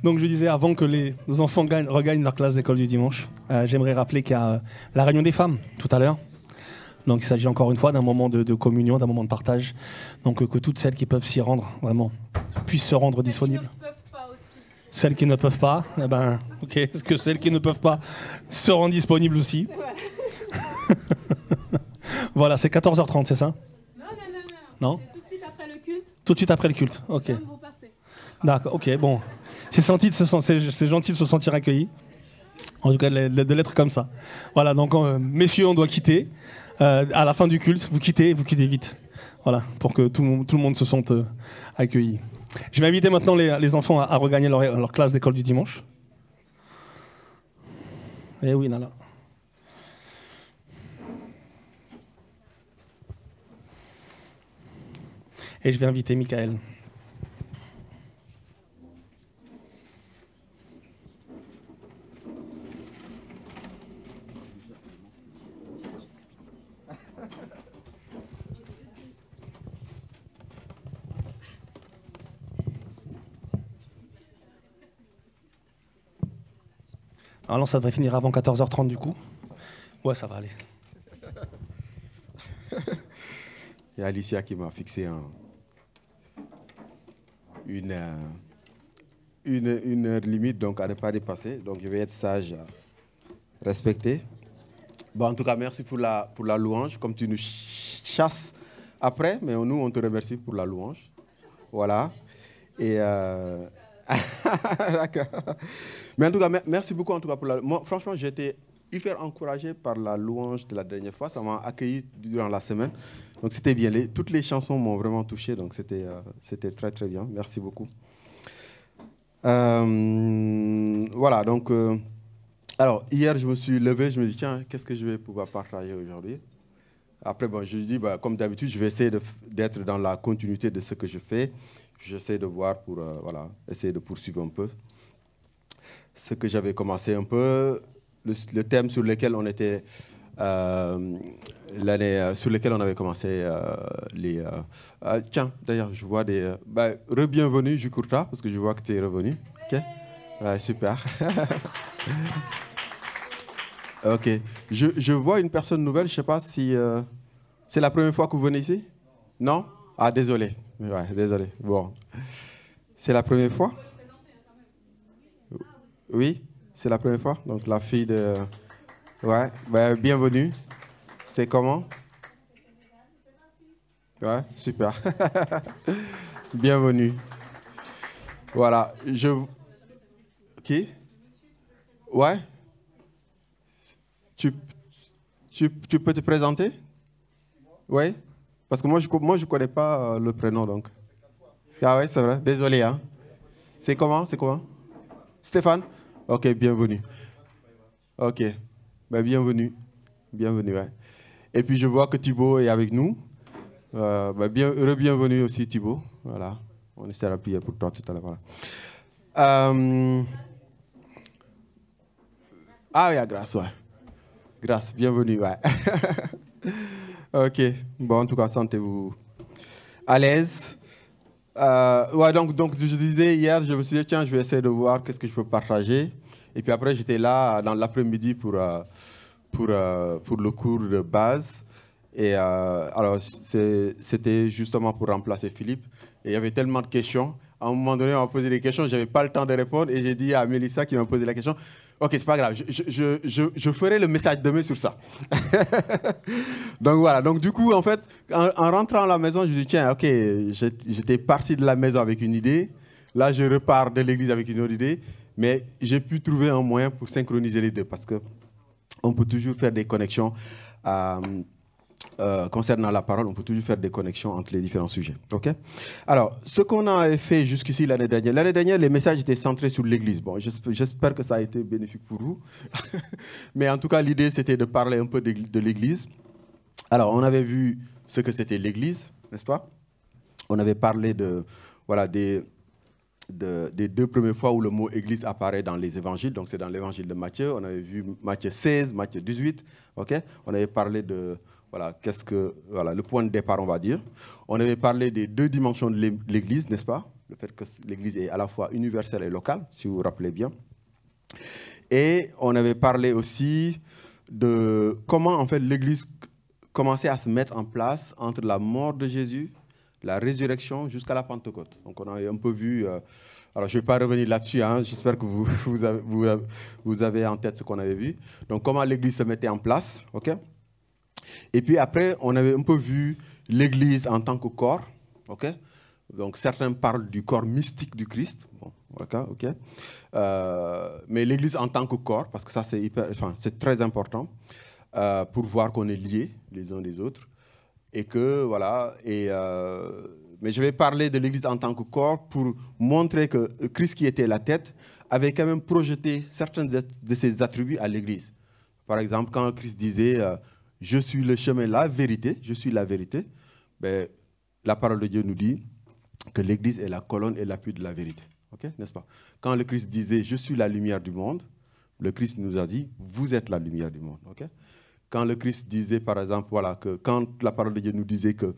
Donc je disais, avant que nos enfants regagnent leur classe d'école du dimanche, j'aimerais rappeler qu'il y a la réunion des femmes tout à l'heure. Donc il s'agit encore une fois d'un moment de communion, d'un moment de partage. Donc que toutes celles qui peuvent s'y rendre, vraiment, puissent se rendre disponibles. Celles qui ne peuvent pas, eh ben, ok, est-ce que celles qui ne peuvent pas se rendent disponibles aussi? Voilà, c'est 14h30, c'est ça? Non. Tout de suite après le culte. Tout de suite après le culte, ok. Vous partez. D'accord, ok, bon. C'est gentil de se sentir accueilli. En tout cas, de l'être comme ça. Voilà, donc messieurs, on doit quitter. À la fin du culte, vous quittez vite. Voilà, pour que tout le monde se sente accueilli. Je vais inviter maintenant les enfants à regagner leur classe d'école du dimanche. Eh oui, Nala. Et je vais inviter Michael. Alors ça devrait finir avant 14h30 du coup. Ouais, ça va aller. Il y a Alicia qui m'a fixé une heure limite, donc à ne pas dépasser. Donc je vais être sage, respecté. Bon, en tout cas, merci pour la louange, comme tu nous chasses après, mais nous, on te remercie pour la louange. Voilà. Et d'accord. Mais en tout cas, merci beaucoup en tout cas pour la. Moi, franchement, j'ai été hyper encouragé par la louange de la dernière fois. Ça m'a accueilli durant la semaine. Donc c'était bien. Toutes les chansons m'ont vraiment touché. Donc c'était très très bien. Merci beaucoup. Voilà. Donc alors hier, je me suis levé. Je me dis tiens, qu'est-ce que je vais pouvoir partager aujourd'hui? Après, bon, je dis comme d'habitude, je vais essayer d'être dans la continuité de ce que je fais. J'essaie de voir pour voilà, essayer de poursuivre un peu ce que j'avais commencé un peu, le thème sur lequel on était l'année sur lequel on avait commencé les. Tiens, d'ailleurs, je vois des. Re-bienvenue, Jukurta, parce que je vois que tu es revenu. Ok, ouais, super. Ok, je vois une personne nouvelle. Je sais pas si c'est la première fois que vous venez ici. Non? Ah, désolé. Ouais, désolé. Bon, c'est la première fois. Oui, c'est la première fois. Donc la fille de Ouais, ben, bienvenue. C'est comment? Ouais, super. Bienvenue. Voilà, Qui? Ouais? Tu peux te présenter? Oui? Parce que moi, je connais pas le prénom, donc. Ah ouais, c'est vrai. Désolé, hein. C'est comment? Stéphane? Ok, bienvenue. Ok, ben, bienvenue. Bienvenue, ouais. Et puis, je vois que Thibaut est avec nous. Bienvenue aussi, Thibaut. Voilà. On essaiera de prier pour toi tout à l'heure. Voilà. Ah oui, Grâce, ouais. Grâce, bienvenue, ouais. Ok, bon, en tout cas, sentez-vous à l'aise. Ouais, donc, je disais hier, je me suis dit, tiens, je vais essayer de voir qu'est-ce que je peux partager. Et puis après, j'étais là dans l'après-midi pour le cours de base. Et alors, c'était justement pour remplacer Philippe. Et il y avait tellement de questions. À un moment donné, on m'a posé des questions, je n'avais pas le temps de répondre. Et j'ai dit à Mélissa qui m'a posé la question, ok, c'est pas grave, je ferai le message demain sur ça. Donc voilà, donc du coup, en fait, en rentrant à la maison, je me dis, tiens, ok, j'étais parti de la maison avec une idée. Là, je repars de l'église avec une autre idée. Mais j'ai pu trouver un moyen pour synchroniser les deux. Parce qu'on peut toujours faire des connexions concernant la parole, on peut toujours faire des connexions entre les différents sujets. Okay? Alors, ce qu'on a fait jusqu'ici l'année dernière, les messages étaient centrés sur l'Église. Bon, j'espère que ça a été bénéfique pour vous. Mais en tout cas, l'idée, c'était de parler un peu de l'Église. Alors, on avait vu ce que c'était l'Église, n'est-ce pas? On avait parlé des 2 premières fois où le mot Église apparaît dans les évangiles. Donc, c'est dans l'évangile de Matthieu. On avait vu Matthieu 16, Matthieu 18. Okay? On avait parlé de... Voilà, le point de départ, on va dire. On avait parlé des 2 dimensions de l'Église, n'est-ce pas? Le fait que l'Église est à la fois universelle et locale, si vous vous rappelez bien. Et on avait parlé aussi de comment, en fait, l'Église commençait à se mettre en place entre la mort de Jésus, la résurrection, jusqu'à la Pentecôte. Donc, on avait un peu vu... alors, je ne vais pas revenir là-dessus, hein, j'espère que vous avez en tête ce qu'on avait vu. Donc, comment l'Église se mettait en place, ok? Et puis après, on avait un peu vu l'Église en tant que corps. Okay? Donc certains parlent du corps mystique du Christ. Bon, okay. Mais l'Église en tant que corps, parce que ça c'est très important pour voir qu'on est liés les uns des autres. Et que, voilà, mais je vais parler de l'Église en tant que corps pour montrer que Christ qui était la tête avait quand même projeté certains de ses attributs à l'Église. Par exemple, quand Christ disait... je suis le chemin, la vérité, je suis la vérité. Ben, la parole de Dieu nous dit que l'Église est la colonne et l'appui de la vérité. Okay? N'est-ce pas? Quand le Christ disait « je suis la lumière du monde », le Christ nous a dit « vous êtes la lumière du monde ». Okay? Quand le Christ disait, par exemple, voilà, que quand la parole de Dieu nous disait que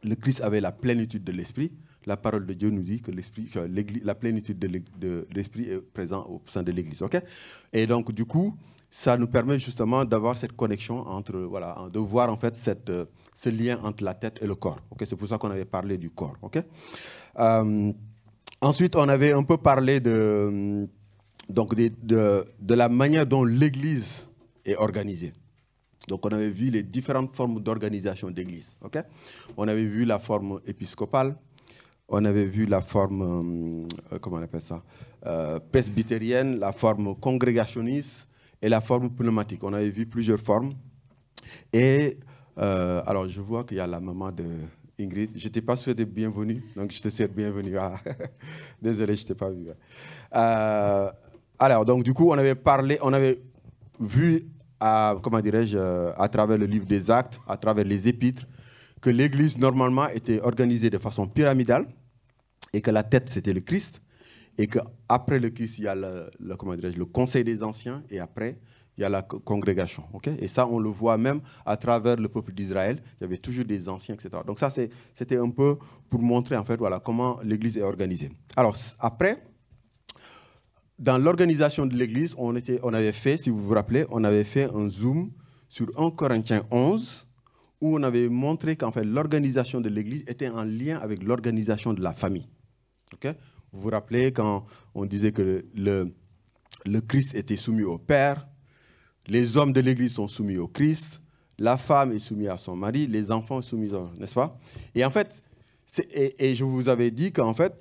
le Christ avait la plénitude de l'Esprit, la parole de Dieu nous dit que la plénitude de l'Esprit est présente au sein de l'Église. Okay? Et donc, du coup, ça nous permet justement d'avoir cette connexion entre, voilà, de voir en fait ce lien entre la tête et le corps. Okay? C'est pour ça qu'on avait parlé du corps. Okay? Ensuite, on avait un peu parlé de la manière dont l'Église est organisée. Donc, on avait vu les différentes formes d'organisation d'Église. Okay? On avait vu la forme épiscopale, on avait vu la forme, comment on appelle ça, presbytérienne, la forme congrégationniste, et la forme pneumatique. On avait vu plusieurs formes. Et alors, je vois qu'il y a la maman de Ingrid. Je ne t'ai pas souhaité bienvenue, donc je te souhaite bienvenue. Ah. Désolé, je ne t'ai pas vu. Alors, donc, du coup, on avait vu, comment dirais-je, à travers le livre des Actes, à travers les épîtres, que l'Église, normalement, était organisée de façon pyramidale et que la tête, c'était le Christ. Et qu'après le Christ, il y a le conseil des anciens et après, il y a la congrégation. Okay? Et ça, on le voit même à travers le peuple d'Israël. Il y avait toujours des anciens, etc. Donc ça, c'était un peu pour montrer en fait, voilà, comment l'Église est organisée. Alors après, dans l'organisation de l'Église, on avait fait, si vous vous rappelez, on avait fait un zoom sur 1 Corinthiens 11 où on avait montré qu'en fait, l'organisation de l'Église était en lien avec l'organisation de la famille. Okay? Vous vous rappelez quand on disait que le Christ était soumis au Père, Les hommes de l'Église sont soumis au Christ, la femme est soumise à son mari, les enfants sont soumis, n'est-ce pas? Et en fait, et je vous avais dit qu'en fait,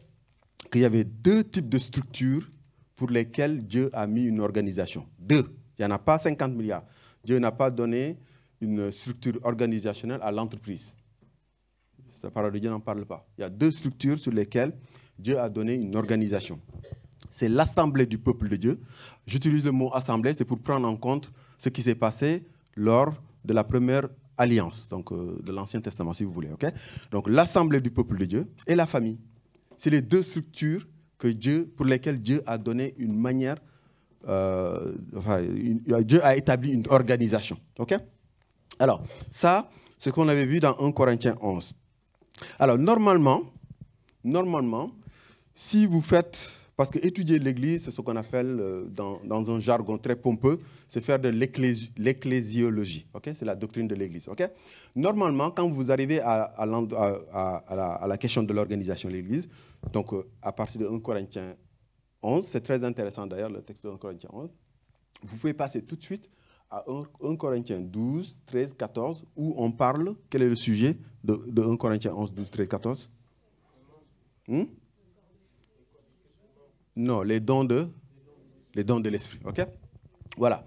qu'il y avait 2 types de structures pour lesquelles Dieu a mis une organisation. 2. Il n'y en a pas 50 milliards. Dieu n'a pas donné une structure organisationnelle à l'entreprise. La parole de Dieu n'en parle pas. Il y a 2 structures sur lesquelles Dieu a donné une organisation. C'est l'assemblée du peuple de Dieu. J'utilise le mot assemblée, c'est pour prendre en compte ce qui s'est passé lors de la première alliance, donc de l'Ancien Testament, si vous voulez. Okay? Donc l'assemblée du peuple de Dieu et la famille. C'est les 2 structures pour lesquelles Dieu a donné une manière, Dieu a établi une organisation. Okay? Alors, ça, c'est ce qu'on avait vu dans 1 Corinthiens 11. Alors, normalement, si vous faites... Parce qu'étudier l'Église, c'est ce qu'on appelle, dans un jargon très pompeux, c'est faire de l'ecclésiologie. Okay? C'est la doctrine de l'Église. Okay? Normalement, quand vous arrivez à la question de l'organisation de l'Église, donc à partir de 1 Corinthiens 11, c'est très intéressant d'ailleurs, le texte de 1 Corinthiens 11, vous pouvez passer tout de suite à 1 Corinthiens 12, 13, 14, où on parle, quel est le sujet de 1 Corinthiens 11, 12, 13, 14 Non, les dons de l'esprit. Ok? Voilà.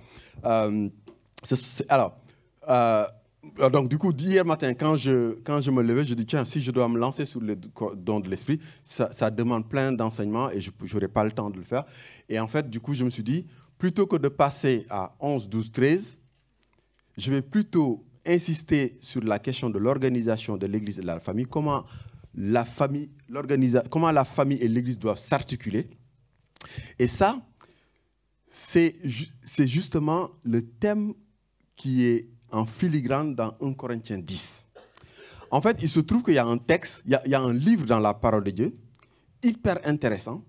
Donc, du coup, hier matin, quand je me levais, je dis, tiens, si je dois me lancer sur les dons de l'esprit, ça demande plein d'enseignements et je n'aurai pas le temps de le faire. Et en fait, du coup, je me suis dit, plutôt que de passer à 11, 12, 13, je vais plutôt insister sur la question de l'organisation de l'Église et de la famille, comment la famille et l'Église doivent s'articuler. Et ça, c'est justement le thème qui est en filigrane dans 1 Corinthiens 10. En fait, il se trouve qu'il y a un texte, il y a un livre dans la parole de Dieu, hyper intéressant,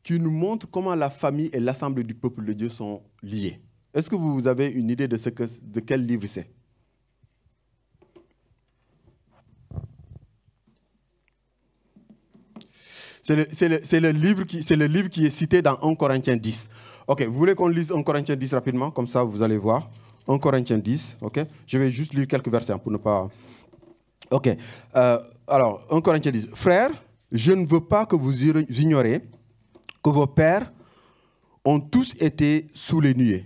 qui nous montre comment la famille et l'assemblée du peuple de Dieu sont liées. Est-ce que vous avez une idée de quel livre c'est? C'est le livre qui est cité dans 1 Corinthiens 10. Ok, vous voulez qu'on lise 1 Corinthiens 10 rapidement? Comme ça, vous allez voir. 1 Corinthiens 10, ok? Je vais juste lire quelques versets pour ne pas... Ok, alors, 1 Corinthiens 10. Frères, je ne veux pas que vous ignoriez que vos pères ont tous été sous les nuées,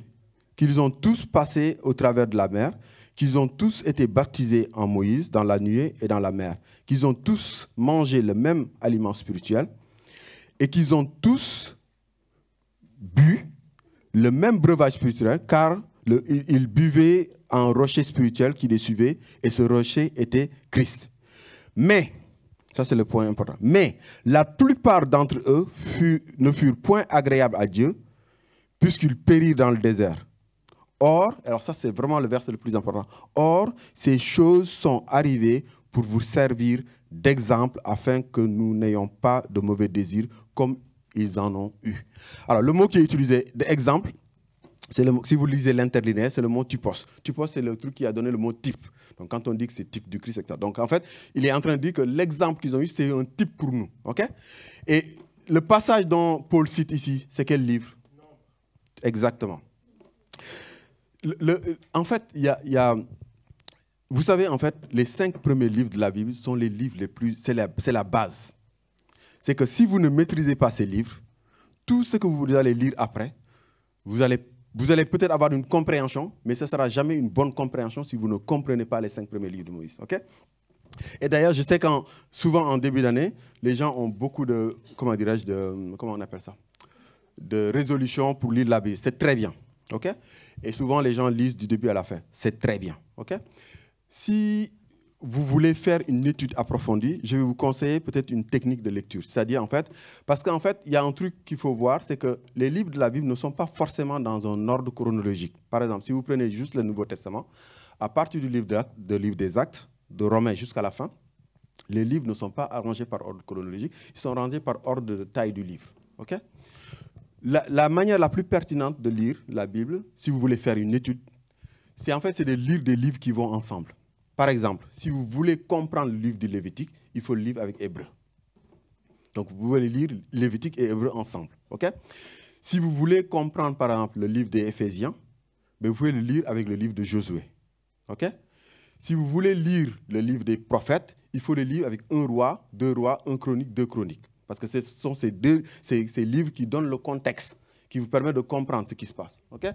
qu'ils ont tous passé au travers de la mer, qu'ils ont tous été baptisés en Moïse dans la nuée et dans la mer, qu'ils ont tous mangé le même aliment spirituel et qu'ils ont tous bu le même breuvage spirituel, car ils buvaient un rocher spirituel qui les suivait et ce rocher était Christ. Mais, ça c'est le point important, mais la plupart d'entre eux ne furent point agréables à Dieu puisqu'ils périrent dans le désert. Or, alors ça c'est vraiment le verset le plus important, or ces choses sont arrivées pour vous servir d'exemple afin que nous n'ayons pas de mauvais désirs comme ils en ont eu. Alors le mot qui est utilisé d'exemple, si vous lisez l'interlinéaire, c'est le mot typos. Typos, c'est le truc qui a donné le mot type. Donc quand on dit que c'est type du Christ, etc. Donc en fait, il est en train de dire que l'exemple qu'ils ont eu, c'est un type pour nous. Okay? Et le passage dont Paul cite ici, c'est quel livre? Exactement. En fait, vous savez, en fait, les 5 premiers livres de la Bible sont les livres les plus... C'est la base. C'est que si vous ne maîtrisez pas ces livres, tout ce que vous allez lire après, vous allez peut-être avoir une compréhension, mais ce ne sera jamais une bonne compréhension si vous ne comprenez pas les 5 premiers livres de Moïse. Okay? Et d'ailleurs, je sais que souvent en début d'année, les gens ont beaucoup de, comment on appelle ça, de résolutions pour lire la Bible. C'est très bien. Okay? Et souvent, les gens lisent du début à la fin. C'est très bien. Okay? Si vous voulez faire une étude approfondie, je vais vous conseiller peut-être une technique de lecture. C'est-à-dire, en fait, parce qu'en fait, il y a un truc qu'il faut voir, c'est que les livres de la Bible ne sont pas forcément dans un ordre chronologique. Par exemple, si vous prenez juste le Nouveau Testament, à partir du livre des Actes, de Romains jusqu'à la fin, les livres ne sont pas arrangés par ordre chronologique, ils sont rangés par ordre de taille du livre. Okay? La manière la plus pertinente de lire la Bible, si vous voulez faire une étude, c'est de lire des livres qui vont ensemble. Par exemple, si vous voulez comprendre le livre du Lévitique, il faut le lire avec Hébreu. Donc, vous pouvez lire Lévitique et Hébreu ensemble. Okay? Si vous voulez comprendre, par exemple, le livre des Éphésiens, mais vous pouvez le lire avec le livre de Josué. OK? Si vous voulez lire le livre des prophètes, il faut le lire avec 1 roi, 2 rois, 1 chronique, 2 chroniques. Parce que ce sont ces livres qui donnent le contexte, qui vous permettent de comprendre ce qui se passe. OK?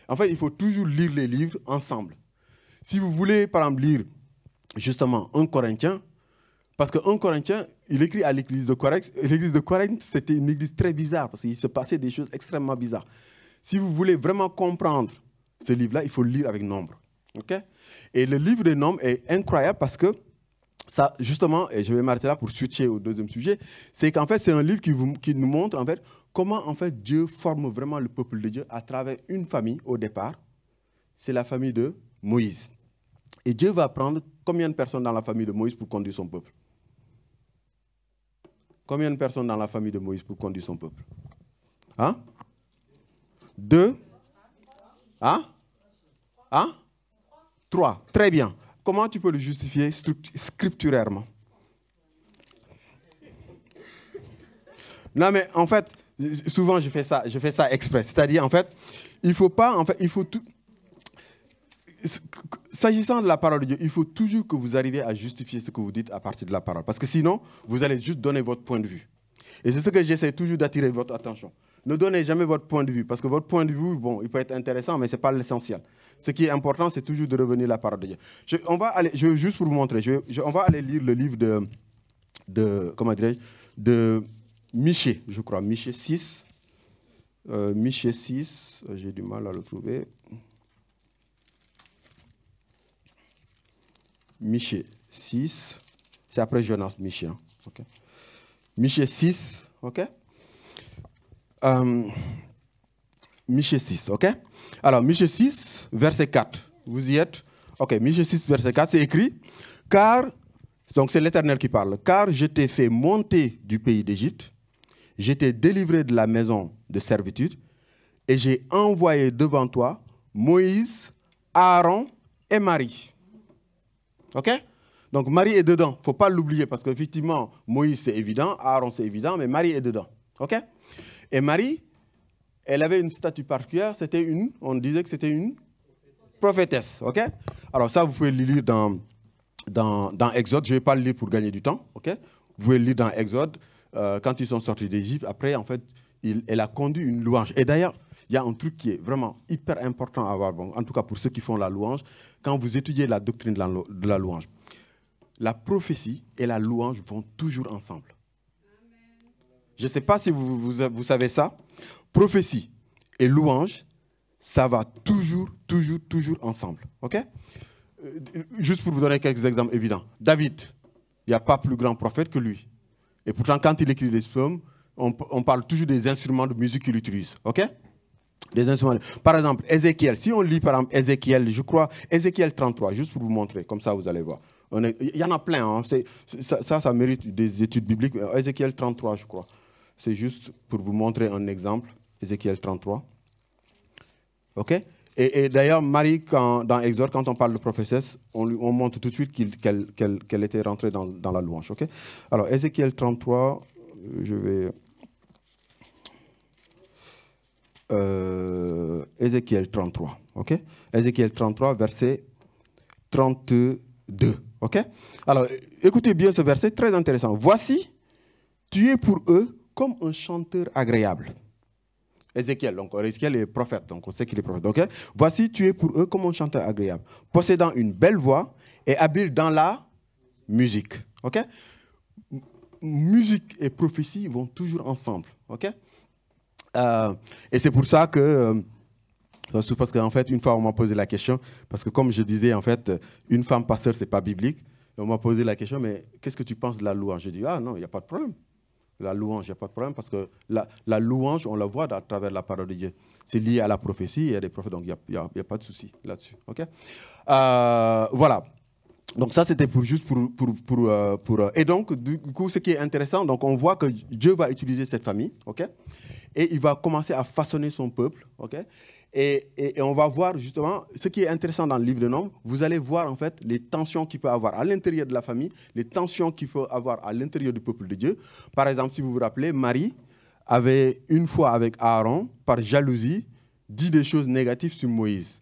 En fait, il faut toujours lire les livres ensemble. Si vous voulez, par exemple, lire justement 1 Corinthiens, parce que 1 Corinthiens, il écrit à l'église de Corinthe. L'église de Corinthe, c'était une église très bizarre, parce qu'il se passait des choses extrêmement bizarres. Si vous voulez vraiment comprendre ce livre-là, il faut le lire avec Nombre. OK? Et le livre des Nombres est incroyable parce que ça, justement, et je vais m'arrêter là pour switcher au deuxième sujet, c'est qu'en fait, c'est un livre qui nous montre en fait, comment en fait, Dieu forme vraiment le peuple de Dieu à travers une famille au départ. C'est la famille de Moïse. Et Dieu va prendre combien de personnes dans la famille de Moïse pour conduire son peuple? Combien de personnes dans la famille de Moïse pour conduire son peuple? Hein? 2? Hein? Hein? 3. Très bien. Comment tu peux le justifier scripturairement? Non, mais en fait, souvent je fais ça exprès. C'est-à-dire, en fait, il faut pas, en fait, il faut tout. S'agissant de la parole de Dieu, il faut toujours que vous arriviez à justifier ce que vous dites à partir de la parole. Parce que sinon, vous allez juste donner votre point de vue. Et c'est ce que j'essaie toujours d'attirer votre attention. Ne donnez jamais votre point de vue. Parce que votre point de vue, bon, il peut être intéressant, mais ce n'est pas l'essentiel. Ce qui est important, c'est toujours de revenir à la parole de Dieu. Juste pour vous montrer, on va aller lire le livre de Michée, je crois. Michée 6. Michée 6, j'ai du mal à le trouver. Michée 6, c'est après Jonas, Michée. Hein? Okay. Michée 6, ok? Michée 6, ok? Alors, Michée 6, verset 4. Vous y êtes? Ok, Michée 6, verset 4, c'est écrit. Car, donc c'est l'Éternel qui parle. Car je t'ai fait monter du pays d'Égypte, je t'ai délivré de la maison de servitude, et j'ai envoyé devant toi Moïse, Aaron et Marie. OK? Donc Marie est dedans. Il ne faut pas l'oublier parce qu'effectivement, Moïse c'est évident, Aaron c'est évident, mais Marie est dedans. OK? Et Marie, elle avait une statue particulière, on disait que c'était une prophétesse. OK? Alors ça, vous pouvez le lire dans Exode. Je ne vais pas le lire pour gagner du temps. OK? Vous pouvez le lire dans Exode. Quand ils sont sortis d'Égypte, après, en fait, elle a conduit une louange. Et d'ailleurs, il y a un truc qui est vraiment hyper important à avoir, bon, en tout cas pour ceux qui font la louange, quand vous étudiez la doctrine de la louange. La prophétie et la louange vont toujours ensemble. Amen. Je ne sais pas si vous savez ça. Prophétie et louange, ça va toujours ensemble. OK? Juste pour vous donner quelques exemples évidents. David, il n'y a pas plus grand prophète que lui. Et pourtant, quand il écrit les psaumes, on parle toujours des instruments de musique qu'il utilise. OK? Des instruments. Par exemple, Ézéchiel. Si on lit par exemple Ézéchiel, je crois, Ézéchiel 33, juste pour vous montrer, comme ça vous allez voir. Il y en a plein. Hein. Ça mérite des études bibliques. Ézéchiel 33, je crois. C'est juste pour vous montrer un exemple. Ézéchiel 33. OK? Et d'ailleurs, Marie, dans Exode, quand on parle de prophétesse, on montre tout de suite qu'elle était rentrée dans la louange. OK? Alors, Ézéchiel 33, je vais... Ézéchiel 33, ok? Ézéchiel 33, verset 32, ok? Alors, écoutez bien ce verset, très intéressant. Voici, tu es pour eux comme un chanteur agréable. Ézéchiel, donc Ézéchiel est prophète, donc on sait qu'il est prophète, ok? Voici, tu es pour eux comme un chanteur agréable, possédant une belle voix et habile dans la musique, ok? Musique et prophétie vont toujours ensemble, ok? Et c'est pour ça que, parce qu'en fait, une fois, on m'a posé la question, parce que comme je disais, en fait, une femme pasteur, ce n'est pas biblique. Et on m'a posé la question, mais qu'est-ce que tu penses de la louange? J'ai dit, ah non, il n'y a pas de problème. La louange, il n'y a pas de problème, parce que la louange, on la voit à travers la parole de Dieu. C'est lié à la prophétie, il y a des prophètes, donc il n'y a pas de souci là-dessus. Okay? Voilà. Donc ça, c'était juste pour... Et donc, du coup, ce qui est intéressant, donc on voit que Dieu va utiliser cette famille, ok? Et il va commencer à façonner son peuple, ok? Et on va voir justement, ce qui est intéressant dans le livre de Nombres, vous allez voir en fait les tensions qu'il peut avoir à l'intérieur de la famille, les tensions qu'il peut avoir à l'intérieur du peuple de Dieu. Par exemple, si vous vous rappelez, Marie avait une fois avec Aaron, par jalousie, dit des choses négatives sur Moïse.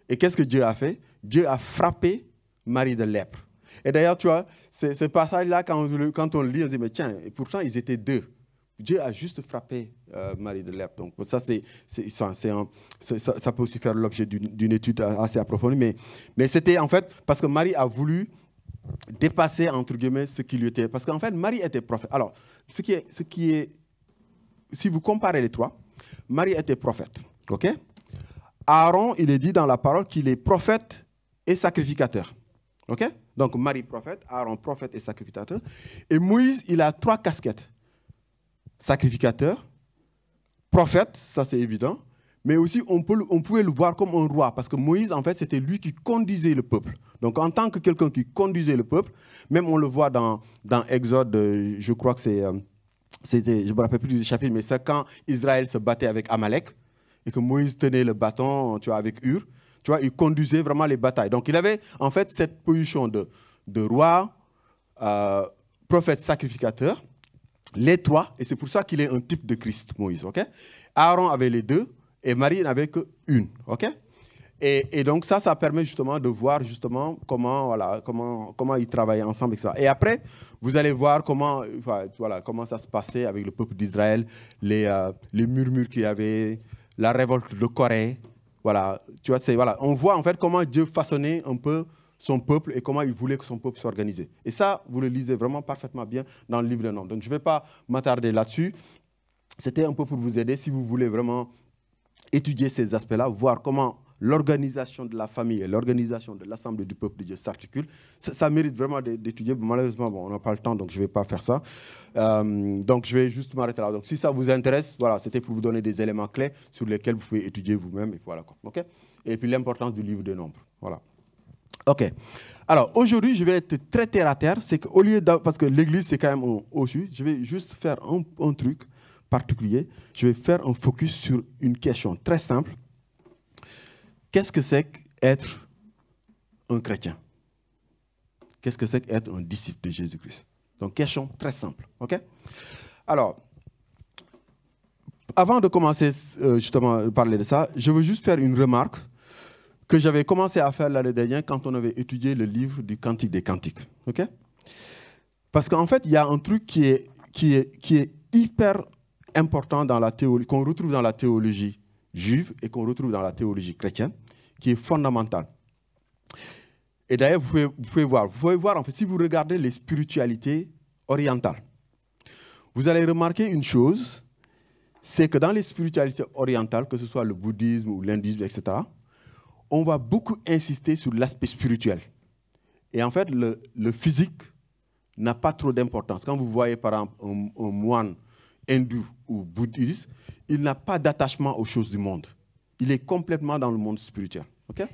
Et qu'est-ce que Dieu a fait? Dieu a frappé Marie de lèpre. Et d'ailleurs, tu vois, ce passage-là, quand on le lit, on se dit, mais tiens, et pourtant, ils étaient deux. Dieu a juste frappé Marie de lèpre. Donc ça, ça peut aussi faire l'objet d'une étude assez approfondie. Mais c'était en fait parce que Marie a voulu dépasser, entre guillemets, ce qui lui était. Parce qu'en fait, Marie était prophète. Alors, si vous comparez les trois, Marie était prophète. OK? Aaron, il est dit dans la parole qu'il est prophète et sacrificateur. OK? Donc Marie prophète, Aaron prophète et sacrificateur. Et Moïse, il a 3 casquettes. Sacrificateur, prophète, ça c'est évident, mais aussi on pouvait le voir comme un roi, parce que Moïse, en fait, c'était lui qui conduisait le peuple. Donc en tant que quelqu'un qui conduisait le peuple, même on le voit dans Exode, je crois que c'était, je ne me rappelle plus du chapitre, mais c'est quand Israël se battait avec Amalek, et que Moïse tenait le bâton, tu vois, avec Hur. Tu vois, il conduisait vraiment les batailles. Donc, il avait en fait cette position de roi, prophète, sacrificateur, les trois, et c'est pour ça qu'il est un type de Christ, Moïse. Okay? Aaron avait les deux, et Marie n'avait qu'une. Okay? Et donc, ça permet justement de voir justement comment ils travaillaient ensemble, etc. Et après, vous allez voir comment ça se passait avec le peuple d'Israël, les murmures qu'il y avait, la révolte de Corée. Voilà, tu vois, on voit en fait comment Dieu façonnait un peu son peuple et comment il voulait que son peuple s'organise. Et ça, vous le lisez vraiment parfaitement bien dans le livre des Nombres. Donc, je ne vais pas m'attarder là-dessus. C'était un peu pour vous aider si vous voulez vraiment étudier ces aspects-là, voir comment l'organisation de la famille et l'organisation de l'Assemblée du peuple de Dieu s'articulent. Ça mérite vraiment d'étudier. Malheureusement, on n'a pas le temps, donc je ne vais pas faire ça. Donc, je vais juste m'arrêter là. Donc, si ça vous intéresse, voilà, c'était pour vous donner des éléments clés sur lesquels vous pouvez étudier vous-même. Et voilà, okay? Et puis, l'importance du livre des Nombres. Voilà. OK. Alors, aujourd'hui, je vais être très terre à terre. C'est qu'au lieu parce que l'Église, c'est quand même au-dessus, je vais juste faire un truc particulier. Je vais faire un focus sur une question très simple. Qu'est-ce que c'est qu'être un chrétien? Qu'est-ce que c'est qu'être un disciple de Jésus-Christ? Donc, question très simple. OK? Alors, avant de commencer justement à parler de ça, je veux juste faire une remarque que j'avais commencé à faire l'année dernière quand on avait étudié le livre du Cantique des Cantiques. OK? Parce qu'en fait, il y a un truc qui est hyper important dans la théologie, qu'on retrouve dans la théologie juive et qu'on retrouve dans la théologie chrétienne, qui est fondamental. Et d'ailleurs, vous pouvez voir, en fait, si vous regardez les spiritualités orientales, vous allez remarquer une chose, c'est que dans les spiritualités orientales, que ce soit le bouddhisme ou l'hindouisme, etc., on va beaucoup insister sur l'aspect spirituel. Et en fait, le physique n'a pas trop d'importance. Quand vous voyez, par exemple, un moine hindou ou bouddhiste, il n'a pas d'attachement aux choses du monde. Il est complètement dans le monde spirituel. Okay?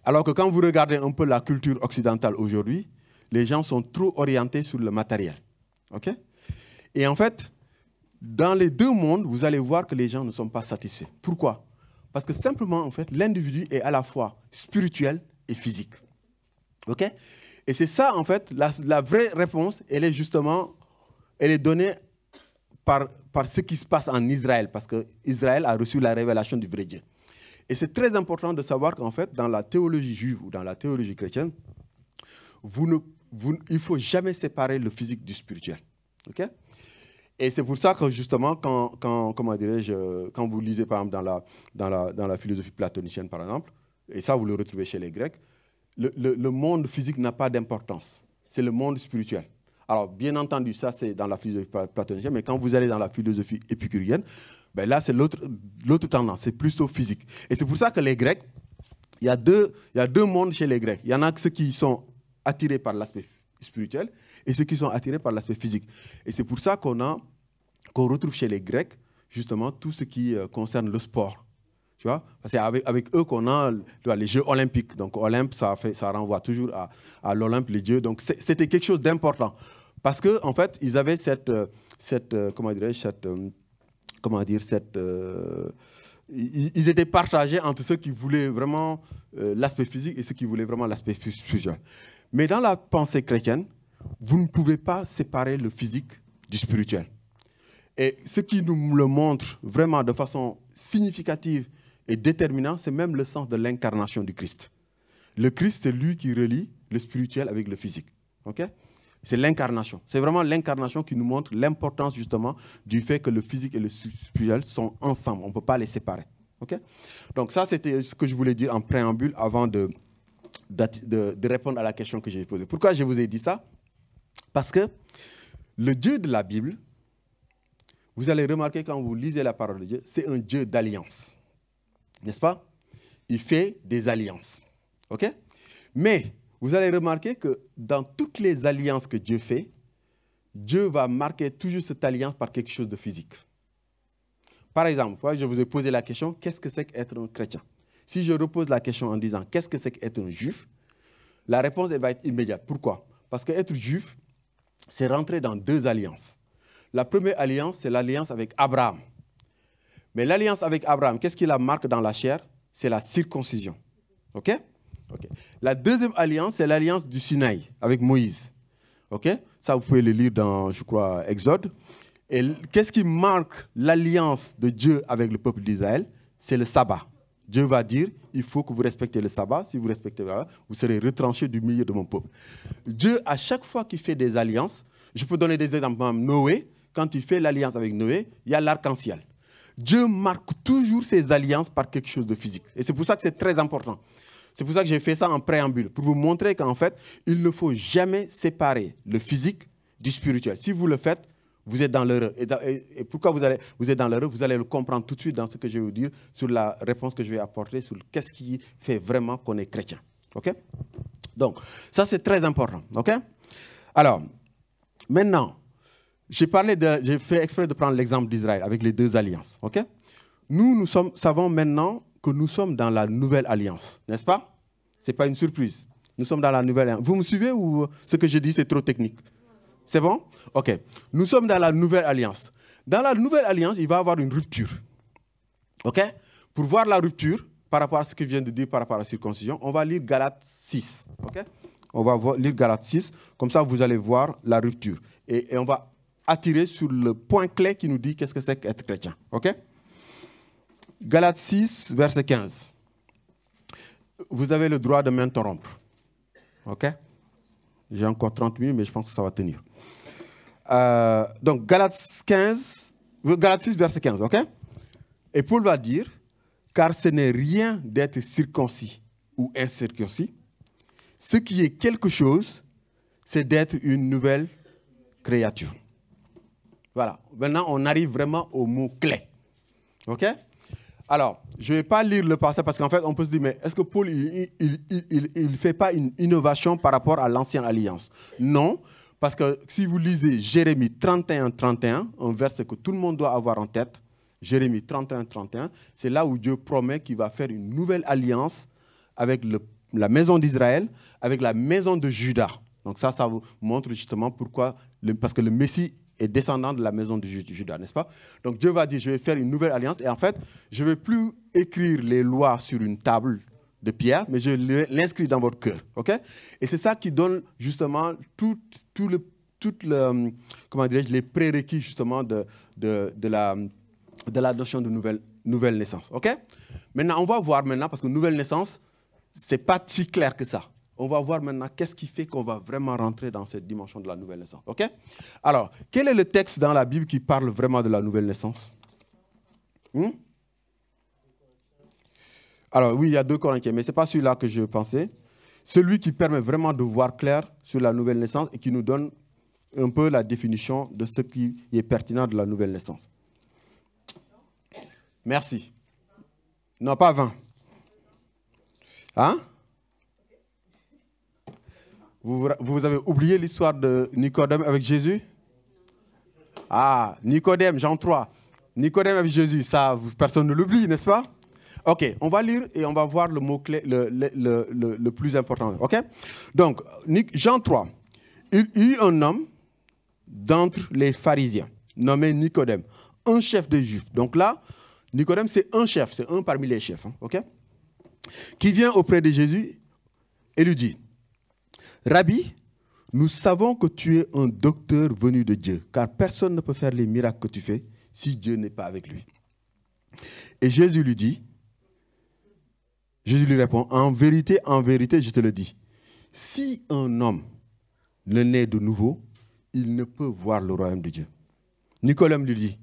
Alors que quand vous regardez un peu la culture occidentale aujourd'hui, les gens sont trop orientés sur le matériel. Okay? Et en fait, dans les deux mondes, vous allez voir que les gens ne sont pas satisfaits. Pourquoi? Parce que simplement, en fait, l'individu est à la fois spirituel et physique. Okay? Et c'est ça, en fait, la vraie réponse, elle est donnée par ce qui se passe en Israël, parce qu'Israël a reçu la révélation du vrai Dieu. Et c'est très important de savoir qu'en fait, dans la théologie juive ou dans la théologie chrétienne, il ne faut jamais séparer le physique du spirituel. Okay? Et c'est pour ça que justement, quand vous lisez par exemple dans la philosophie platonicienne, par exemple, et ça vous le retrouvez chez les Grecs, le monde physique n'a pas d'importance. C'est le monde spirituel. Alors, bien entendu, ça, c'est dans la philosophie platonicienne, mais quand vous allez dans la philosophie épicurienne, ben là, c'est l'autre tendance, c'est plutôt physique. Et c'est pour ça que les Grecs, il y a deux mondes chez les Grecs. Il y en a ceux qui sont attirés par l'aspect spirituel et ceux qui sont attirés par l'aspect physique. Et c'est pour ça qu'on retrouve chez les Grecs, justement, tout ce qui concerne le sport. Tu vois? Parce que c'est avec eux qu'on a les Jeux olympiques. Donc, Olympe, ça renvoie toujours à l'Olympe, les dieux. Donc, c'était quelque chose d'important. Parce qu'en fait, ils avaient ils étaient partagés entre ceux qui voulaient vraiment l'aspect physique et ceux qui voulaient vraiment l'aspect spirituel. Mais dans la pensée chrétienne, vous ne pouvez pas séparer le physique du spirituel. Et ce qui nous le montre vraiment de façon significative et déterminant, c'est même le sens de l'incarnation du Christ. Le Christ, c'est lui qui relie le spirituel avec le physique. Okay? C'est l'incarnation. C'est vraiment l'incarnation qui nous montre l'importance justement du fait que le physique et le spirituel sont ensemble. On ne peut pas les séparer. Okay? Donc ça, c'était ce que je voulais dire en préambule avant de répondre à la question que j'ai posée. Pourquoi je vous ai dit ça? Parce que le Dieu de la Bible, vous allez remarquer quand vous lisez la parole de Dieu, c'est un Dieu d'alliance. N'est-ce pas? Il fait des alliances. OK? Mais vous allez remarquer que dans toutes les alliances que Dieu fait, Dieu va marquer toujours cette alliance par quelque chose de physique. Par exemple, je vous ai posé la question, qu'est-ce que c'est qu'être un chrétien? Si je repose la question en disant, qu'est-ce que c'est qu'être un juif? La réponse, elle va être immédiate. Pourquoi? Parce qu'être juif, c'est rentrer dans deux alliances. La première alliance, c'est l'alliance avec Abraham. Mais l'alliance avec Abraham, qu'est-ce qui la marque dans la chair? C'est la circoncision. OK? Okay. La deuxième alliance, c'est l'alliance du Sinaï avec Moïse. Okay? Ça, vous pouvez le lire dans, je crois, Exode. Et qu'est-ce qui marque l'alliance de Dieu avec le peuple d'Israël? C'est le sabbat. Dieu va dire, il faut que vous respectez le sabbat. Si vous respectez le sabbat, vous serez retranchés du milieu de mon peuple. Dieu, à chaque fois qu'il fait des alliances, je peux donner des exemples. Noé, quand il fait l'alliance avec Noé, il y a l'arc-en-ciel. Dieu marque toujours ses alliances par quelque chose de physique. Et c'est pour ça que c'est très important. C'est pour ça que j'ai fait ça en préambule, pour vous montrer qu'en fait, il ne faut jamais séparer le physique du spirituel. Si vous le faites, vous êtes dans l'erreur. Et pourquoi vous êtes dans l'erreur? Vous allez le comprendre tout de suite dans ce que je vais vous dire, sur la réponse que je vais apporter, sur qu'est-ce qui fait vraiment qu'on est chrétien. OK? Donc, ça c'est très important. OK? Alors, maintenant, j'ai fait exprès de prendre l'exemple d'Israël avec les deux alliances. OK? Nous savons maintenant que nous sommes dans la nouvelle alliance, n'est-ce pas? Ce n'est pas une surprise. Nous sommes dans la nouvelle alliance. Vous me suivez ou ce que je dis, c'est trop technique? C'est bon? OK. Nous sommes dans la nouvelle alliance. Dans la nouvelle alliance, il va y avoir une rupture. OK? Pour voir la rupture, par rapport à ce que je viens de dire par rapport à la circoncision, on va lire Galates 6. OK? On va lire Galates 6. Comme ça, vous allez voir la rupture. Et on va attirer sur le point clé qui nous dit qu'est-ce que c'est qu'être chrétien. OK? Galates 6, verset 15. Vous avez le droit de m'interrompre. OK? J'ai encore 30 minutes, mais je pense que ça va tenir. Donc, Galates 6, verset 15. OK? Et Paul va dire, car ce n'est rien d'être circoncis ou incirconcis. Ce qui est quelque chose, c'est d'être une nouvelle créature. Voilà. Maintenant, on arrive vraiment au mot clé. OK? Alors, je ne vais pas lire le passage parce qu'en fait, on peut se dire, mais est-ce que Paul, il ne fait pas une innovation par rapport à l'ancienne alliance? Non, parce que si vous lisez Jérémie 31, 31, un verset que tout le monde doit avoir en tête, Jérémie 31, 31, c'est là où Dieu promet qu'il va faire une nouvelle alliance avec la maison d'Israël, avec la maison de Juda. Donc ça vous montre justement pourquoi, parce que le Messie est descendant de la maison de Juda, n'est-ce pas? Donc Dieu va dire, je vais faire une nouvelle alliance, et en fait, je ne vais plus écrire les lois sur une table de pierre, mais je l'inscris dans votre cœur. OK? Et c'est ça qui donne justement comment dirais-je, les prérequis justement de la notion de nouvelle naissance. OK? Maintenant, on va voir maintenant, parce que nouvelle naissance, ce n'est pas si clair que ça. On va voir maintenant qu'est-ce qui fait qu'on va vraiment rentrer dans cette dimension de la nouvelle naissance. OK? Alors, quel est le texte dans la Bible qui parle vraiment de la nouvelle naissance? Alors, oui, il y a 2 Corinthiens, mais ce n'est pas celui-là que je pensais. Celui qui permet vraiment de voir clair sur la nouvelle naissance et qui nous donne un peu la définition de ce qui est pertinent de la nouvelle naissance. Merci. Non, pas 20. Hein? Vous avez oublié l'histoire de Nicodème avec Jésus? Ah, Nicodème, Jean 3. Nicodème avec Jésus, ça, personne ne l'oublie, n'est-ce pas? OK, on va lire et on va voir le mot-clé le plus important. OK? Donc, Jean 3. Il y eut un homme d'entre les pharisiens, nommé Nicodème, un chef des Juifs. Donc là, Nicodème, c'est un chef, c'est un parmi les chefs. Hein, OK? Qui vient auprès de Jésus et lui dit, Rabbi, nous savons que tu es un docteur venu de Dieu, car personne ne peut faire les miracles que tu fais si Dieu n'est pas avec lui. Et Jésus lui dit, Jésus lui répond, en vérité, je te le dis, si un homme ne naît de nouveau, il ne peut voir le royaume de Dieu. Nicodème lui dit,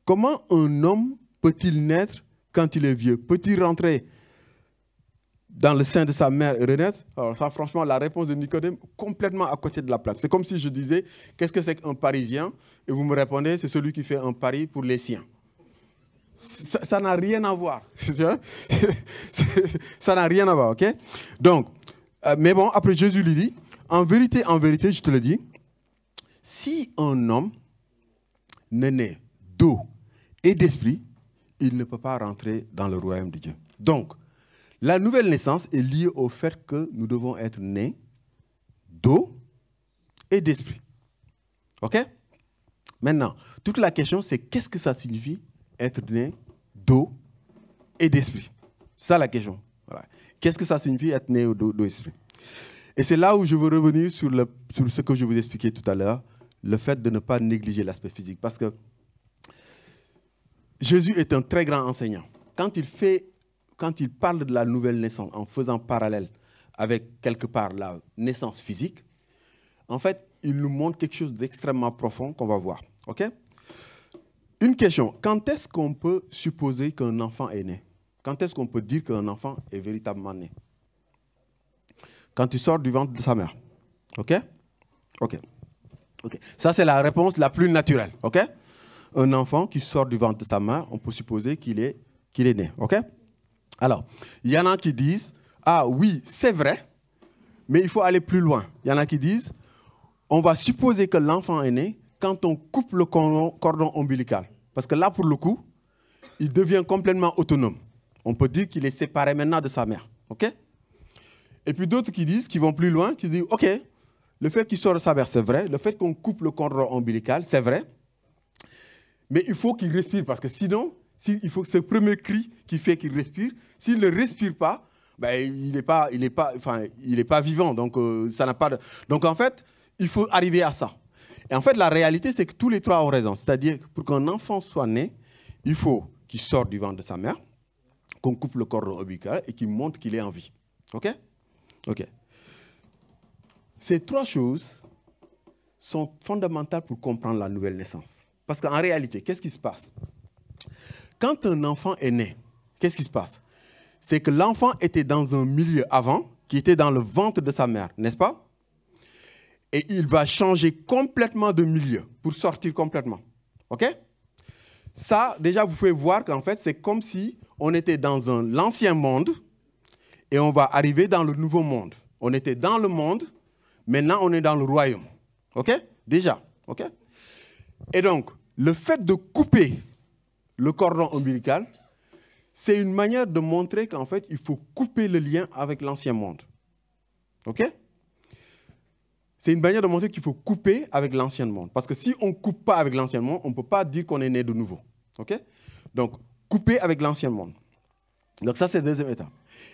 comment un homme peut-il naître quand il est vieux? Peut-il rentrer dans le sein de sa mère et renaître? Alors ça, franchement, la réponse de Nicodème, complètement à côté de la plaque. C'est comme si je disais, qu'est-ce que c'est qu'un Parisien? Et vous me répondez, c'est celui qui fait un pari pour les siens. Ça n'a rien à voir. Ça n'a rien à voir, ok? Donc, mais bon, après Jésus lui dit, en vérité, je te le dis, si un homme ne naît d'eau et d'esprit, il ne peut pas rentrer dans le royaume de Dieu. Donc, la nouvelle naissance est liée au fait que nous devons être nés d'eau et d'esprit. OK? Maintenant, toute la question, c'est qu'est-ce que ça signifie être né d'eau et d'esprit? C'est ça la question. Voilà. Qu'est-ce que ça signifie être né d'eau et d'esprit? Et c'est là où je veux revenir sur ce que je vous expliquais tout à l'heure, le fait de ne pas négliger l'aspect physique. Parce que Jésus est un très grand enseignant. Quand il parle de la nouvelle naissance en faisant parallèle avec quelque part la naissance physique, en fait, il nous montre quelque chose d'extrêmement profond qu'on va voir. OK? Une question, quand est-ce qu'on peut supposer qu'un enfant est né? Quand est-ce qu'on peut dire qu'un enfant est véritablement né? Quand il sort du ventre de sa mère. OK? OK. OK. Ça, c'est la réponse la plus naturelle. OK? Un enfant qui sort du ventre de sa mère, on peut supposer qu'il est né. OK? Alors, il y en a qui disent, ah oui, c'est vrai, mais il faut aller plus loin. Il y en a qui disent, on va supposer que l'enfant est né quand on coupe le cordon ombilical. Parce que là, pour le coup, il devient complètement autonome. On peut dire qu'il est séparé maintenant de sa mère. OK? Et puis d'autres qui vont plus loin, qui disent, OK, le fait qu'il sort de sa mère, c'est vrai. Le fait qu'on coupe le cordon ombilical, c'est vrai. Mais il faut qu'il respire, parce que sinon, il faut que ce premier cri qui fait qu'il respire, s'il ne respire pas, ben, il n'est pas vivant. Donc, ça n'a pas de... Donc, en fait, il faut arriver à ça. Et en fait, la réalité, c'est que tous les trois ont raison. C'est-à-dire, pour qu'un enfant soit né, il faut qu'il sorte du ventre de sa mère, qu'on coupe le cordon ombilical et qu'il montre qu'il est en vie. OK? OK. Ces trois choses sont fondamentales pour comprendre la nouvelle naissance. Parce qu'en réalité, qu'est-ce qui se passe? Quand un enfant est né, qu'est-ce qui se passe? C'est que l'enfant était dans un milieu avant, qui était dans le ventre de sa mère, n'est-ce pas? Et il va changer complètement de milieu pour sortir complètement. OK? Ça, déjà, vous pouvez voir qu'en fait, c'est comme si on était dans l'ancien monde et on va arriver dans le nouveau monde. On était dans le monde, maintenant on est dans le royaume. OK? Déjà. OK? Et donc, le fait de couper le cordon ombilical, c'est une manière de montrer qu'en fait, il faut couper le lien avec l'ancien monde. OK? C'est une manière de montrer qu'il faut couper avec l'ancien monde. Parce que si on ne coupe pas avec l'ancien monde, on ne peut pas dire qu'on est né de nouveau. OK? Donc, couper avec l'ancien monde. Donc ça, c'est la deuxième étape.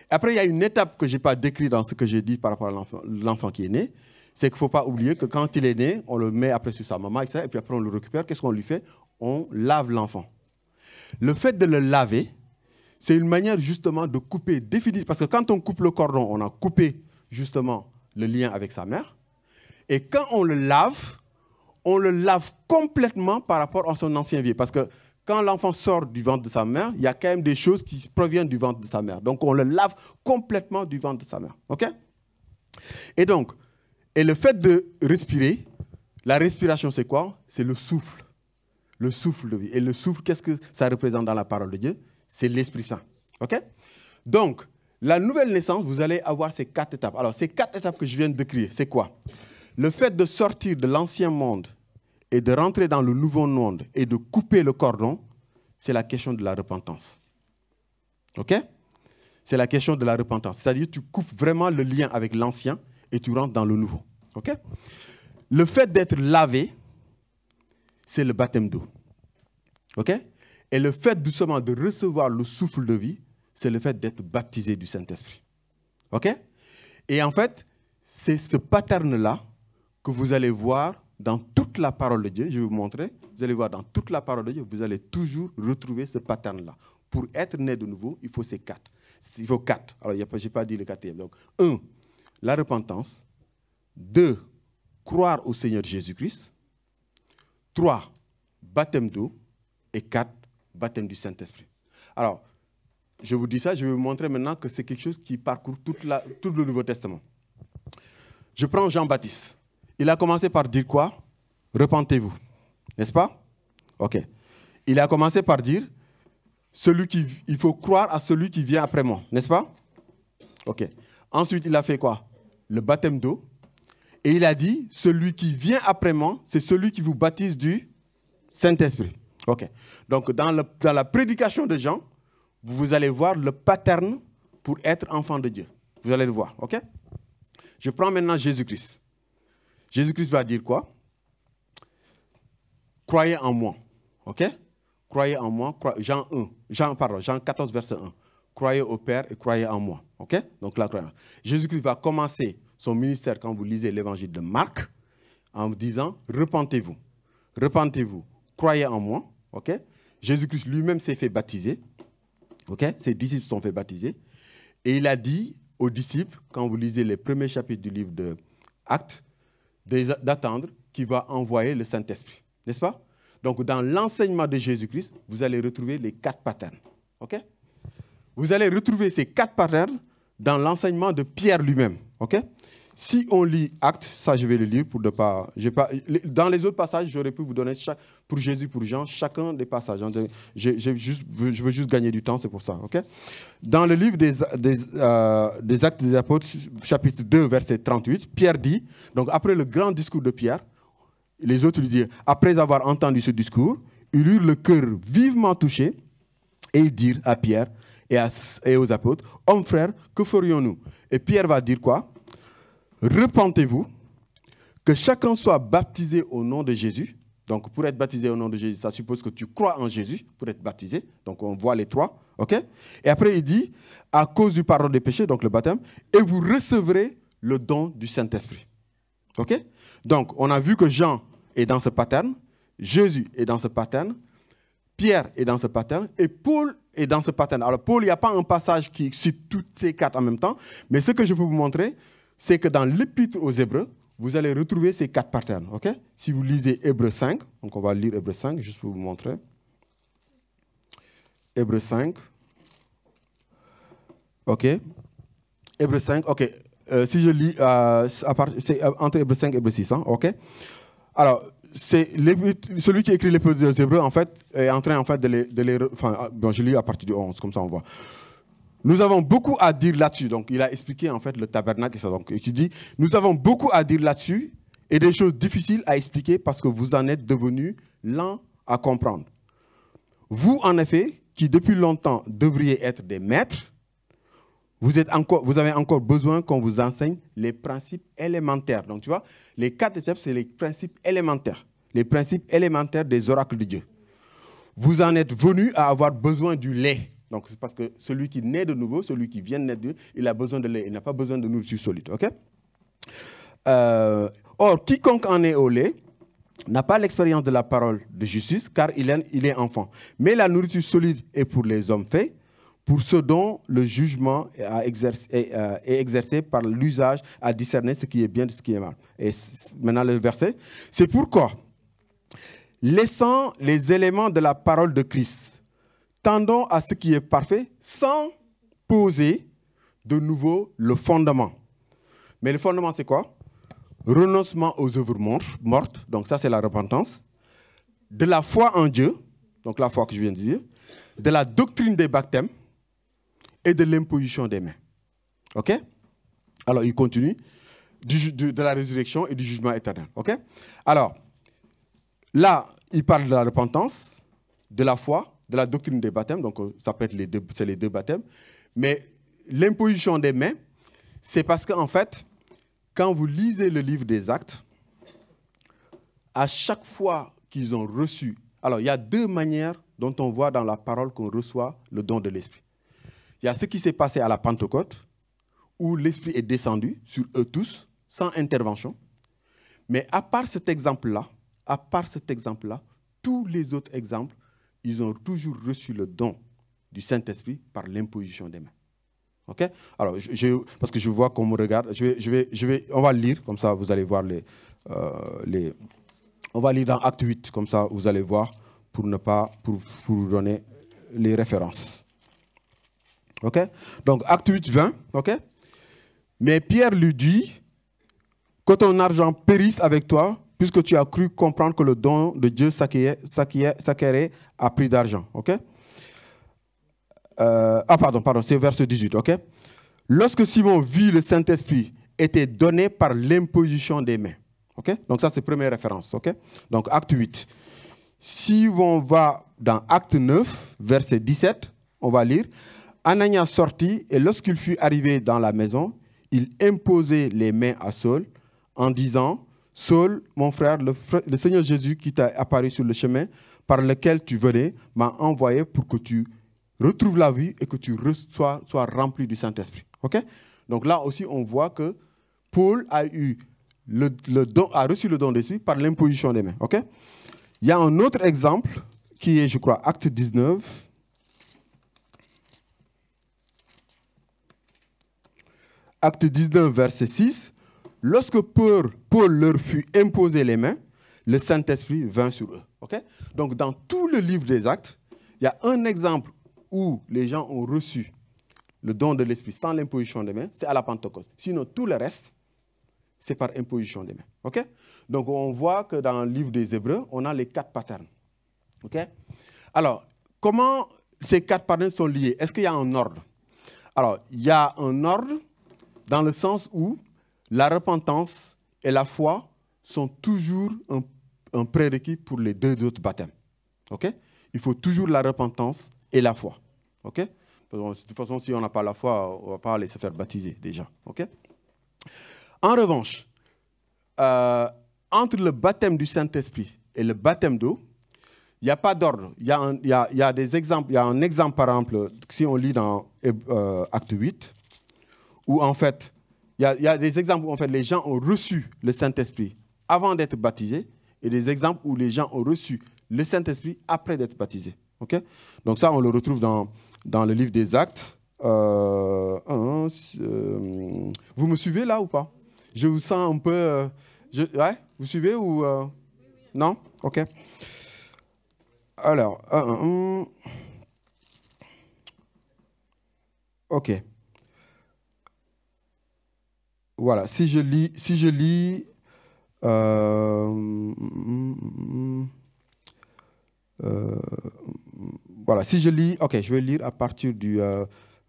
Après, il y a une étape que je n'ai pas décrite dans ce que j'ai dit par rapport à l'enfant qui est né. C'est qu'il ne faut pas oublier que quand il est né, on le met après sur sa maman, etc., et puis après on le récupère. Qu'est-ce qu'on lui fait? On lave l'enfant. Le fait de le laver, c'est une manière justement de couper définitivement. Parce que quand on coupe le cordon, on a coupé justement le lien avec sa mère. Et quand on le lave complètement par rapport à son ancien vie. Parce que quand l'enfant sort du ventre de sa mère, il y a quand même des choses qui proviennent du ventre de sa mère. Donc on le lave complètement du ventre de sa mère. OK? Et le fait de respirer, la respiration, c'est quoi? C'est le souffle. Le souffle de vie. Et le souffle, qu'est-ce que ça représente dans la parole de Dieu? C'est l'Esprit Saint. OK? Donc, la nouvelle naissance, vous allez avoir ces 4 étapes. Alors, ces 4 étapes que je viens de décrire, c'est quoi? Le fait de sortir de l'ancien monde et de rentrer dans le nouveau monde et de couper le cordon, c'est la question de la repentance. OK? C'est la question de la repentance. C'est-à-dire que tu coupes vraiment le lien avec l'ancien et tu rentres dans le nouveau. OK? Le fait d'être lavé, c'est le baptême d'eau. OK? Et le fait doucement de recevoir le souffle de vie, c'est le fait d'être baptisé du Saint-Esprit. OK? Et en fait, c'est ce pattern-là que vous allez voir dans toute la parole de Dieu. Je vais vous montrer. Vous allez voir dans toute la parole de Dieu, vous allez toujours retrouver ce pattern-là. Pour être né de nouveau, il faut ces 4. Il faut 4. Alors, je n'ai pas dit le quatrième. Donc, 1, la repentance. 2, croire au Seigneur Jésus-Christ. 3, baptême d'eau. Et 4, baptême du Saint-Esprit. Alors, je vous dis ça, je vais vous montrer maintenant que c'est quelque chose qui parcourt tout le Nouveau Testament. Je prends Jean-Baptiste. Il a commencé par dire quoi? Repentez-vous. N'est-ce pas? OK. Il a commencé par dire, il faut croire à celui qui vient après moi. N'est-ce pas? OK. Ensuite, il a fait quoi? Le baptême d'eau. Et il a dit, celui qui vient après moi, c'est celui qui vous baptise du Saint-Esprit. OK. Donc, dans la prédication de Jean, vous allez voir le pattern pour être enfant de Dieu. Vous allez le voir. OK? Je prends maintenant Jésus-Christ. Jésus-Christ va dire quoi? Croyez en moi. OK? Croyez en moi. Jean 14, verset 1. Croyez au Père et croyez en moi. OK? Donc là, Jésus-Christ va commencer son ministère quand vous lisez l'évangile de Marc en disant, repentez-vous. Repentez-vous. Croyez en moi. OK? Jésus-Christ lui-même s'est fait baptiser. OK? Ses disciples se sont fait baptiser. Et il a dit aux disciples, quand vous lisez les premiers chapitres du livre de Actes, d'attendre qu'il va envoyer le Saint-Esprit. N'est-ce pas? Donc, dans l'enseignement de Jésus-Christ, vous allez retrouver les 4 patterns. OK? Vous allez retrouver ces 4 patterns dans l'enseignement de Pierre lui-même. OK? Si on lit Actes, ça je vais le lire pour ne pas... Dans les autres passages, j'aurais pu vous donner pour Jésus, pour Jean, chacun des passages. Je veux juste gagner du temps, c'est pour ça. OK? Dans le livre des Actes des Apôtres, chapitre 2, verset 38, Pierre dit, donc après le grand discours de Pierre, les autres lui disent, après avoir entendu ce discours, ils eurent le cœur vivement touché et ils dirent à Pierre et aux apôtres, « Hommes frères, que ferions-nous » Et Pierre va dire quoi? « Repentez-vous, que chacun soit baptisé au nom de Jésus. » Donc, pour être baptisé au nom de Jésus, ça suppose que tu crois en Jésus pour être baptisé. Donc, on voit les 3. OK? Et après, il dit, « À cause du pardon des péchés, donc le baptême, et vous recevrez le don du Saint-Esprit. » OK? Donc, on a vu que Jean est dans ce pattern, Jésus est dans ce pattern, Pierre est dans ce pattern, et Paul est dans ce pattern. Alors, Paul, il n'y a pas un passage qui cite toutes ces 4 en même temps, mais ce que je peux vous montrer, c'est que dans l'Épître aux Hébreux, vous allez retrouver ces 4 patterns. OK? Si vous lisez Hébreux 5, donc on va lire Hébreux 5, juste pour vous montrer. Hébreux 5. OK? Hébreux 5, OK. Si je lis, c'est entre Hébreux 5 et Hébreux 6, hein? OK? Alors, celui qui écrit l'Épître aux Hébreux, en fait, est en train de les bon, je lis à partir du 11, comme ça on voit. Nous avons beaucoup à dire là-dessus. Donc, il a expliqué en fait le tabernacle et ça. Donc, il dit, nous avons beaucoup à dire là-dessus et des choses difficiles à expliquer parce que vous en êtes devenus lents à comprendre. Vous, en effet, qui depuis longtemps devriez être des maîtres, vous avez encore besoin qu'on vous enseigne les principes élémentaires. Donc, tu vois, les 4 étapes, c'est les principes élémentaires. Les principes élémentaires des oracles de Dieu. Vous en êtes venus à avoir besoin du lait. Donc, c'est parce que celui qui naît de nouveau, celui qui vient de naître de Dieu, il a besoin de lait. Il n'a pas besoin de nourriture solide. OK? Or, quiconque en est au lait n'a pas l'expérience de la parole de justice, car il est enfant. Mais la nourriture solide est pour les hommes faits, pour ceux dont le jugement est exercé par l'usage à discerner ce qui est bien de ce qui est mal. Et maintenant, le verset. C'est pourquoi, laissant les éléments de la parole de Christ, tendons à ce qui est parfait sans poser de nouveau le fondement. Mais le fondement, c'est quoi? Renoncement aux œuvres mortes, donc ça c'est la repentance, de la foi en Dieu, donc la foi que je viens de dire, de la doctrine des baptêmes et de l'imposition des mains. OK? Alors il continue, de la résurrection et du jugement éternel. OK? Alors, là, il parle de la repentance, de la foi, de la doctrine des baptêmes, donc ça peut être les 2 baptêmes, mais l'imposition des mains, c'est parce qu'en fait, quand vous lisez le livre des Actes, à chaque fois qu'ils ont reçu, alors il y a 2 manières dont on voit dans la parole qu'on reçoit le don de l'Esprit. Il y a ce qui s'est passé à la Pentecôte, où l'Esprit est descendu sur eux tous, sans intervention, mais à part cet exemple-là, tous les autres exemples, ils ont toujours reçu le don du Saint-Esprit par l'imposition des mains. Ok? Alors, parce que je vois qu'on me regarde, on va lire, comme ça vous allez voir on va lire dans Acte 8, comme ça vous allez voir, pour vous donner les références. Ok? Donc, Acte 8, 20, ok? Mais Pierre lui dit que ton argent périsse avec toi, puisque tu as cru comprendre que le don de Dieu s'acquérait à prix d'argent. Ok? Pardon, c'est verset 18. Ok? Lorsque Simon vit le Saint-Esprit était donné par l'imposition des mains. Ok? Donc ça, c'est la première référence. Ok? Donc Acte 8. Si on va dans Acte 9, verset 17, on va lire. Ananias sortit et lorsqu'il fut arrivé dans la maison, il imposait les mains à Saul en disant, Saul, mon frère, le Seigneur Jésus qui t'a apparu sur le chemin par lequel tu venais m'a envoyé pour que tu retrouves la vie et que tu sois rempli du Saint-Esprit. Okay? Donc là aussi, on voit que Paul a reçu le don d'esprit par l'imposition des mains. Okay? Il y a un autre exemple qui est, je crois, Acte 19. Acte 19, verset 6. Lorsque Paul leur fut imposé les mains, le Saint-Esprit vint sur eux. Okay? Donc, dans tout le livre des Actes, il y a un exemple où les gens ont reçu le don de l'Esprit sans l'imposition des mains, c'est à la Pentecôte. Sinon, tout le reste, c'est par imposition des mains. Okay? Donc, on voit que dans le livre des Hébreux, on a les 4 patterns. Okay? Alors, comment ces 4 patterns sont liés? Est-ce qu'il y a un ordre? Alors, il y a un ordre dans le sens où la repentance et la foi sont toujours un prérequis pour les 2 autres baptêmes. Okay? Il faut toujours la repentance et la foi. Okay? De toute façon, si on n'a pas la foi, on ne va pas aller se faire baptiser déjà. Okay? En revanche, entre le baptême du Saint-Esprit et le baptême d'eau, il n'y a pas d'ordre. Il y a des exemples. Il y a un exemple, par exemple, si on lit dans Acte 8, où en fait, il y a des exemples où en fait, les gens ont reçu le Saint-Esprit avant d'être baptisés et des exemples où les gens ont reçu le Saint-Esprit après d'être baptisés. Okay? Donc ça, on le retrouve dans le livre des Actes. Vous me suivez là ou pas? Je vous sens un peu... ouais? Vous suivez ou... Non? Ok. Alors... ok. Voilà, si je lis voilà, si je lis, ok, je vais lire à partir du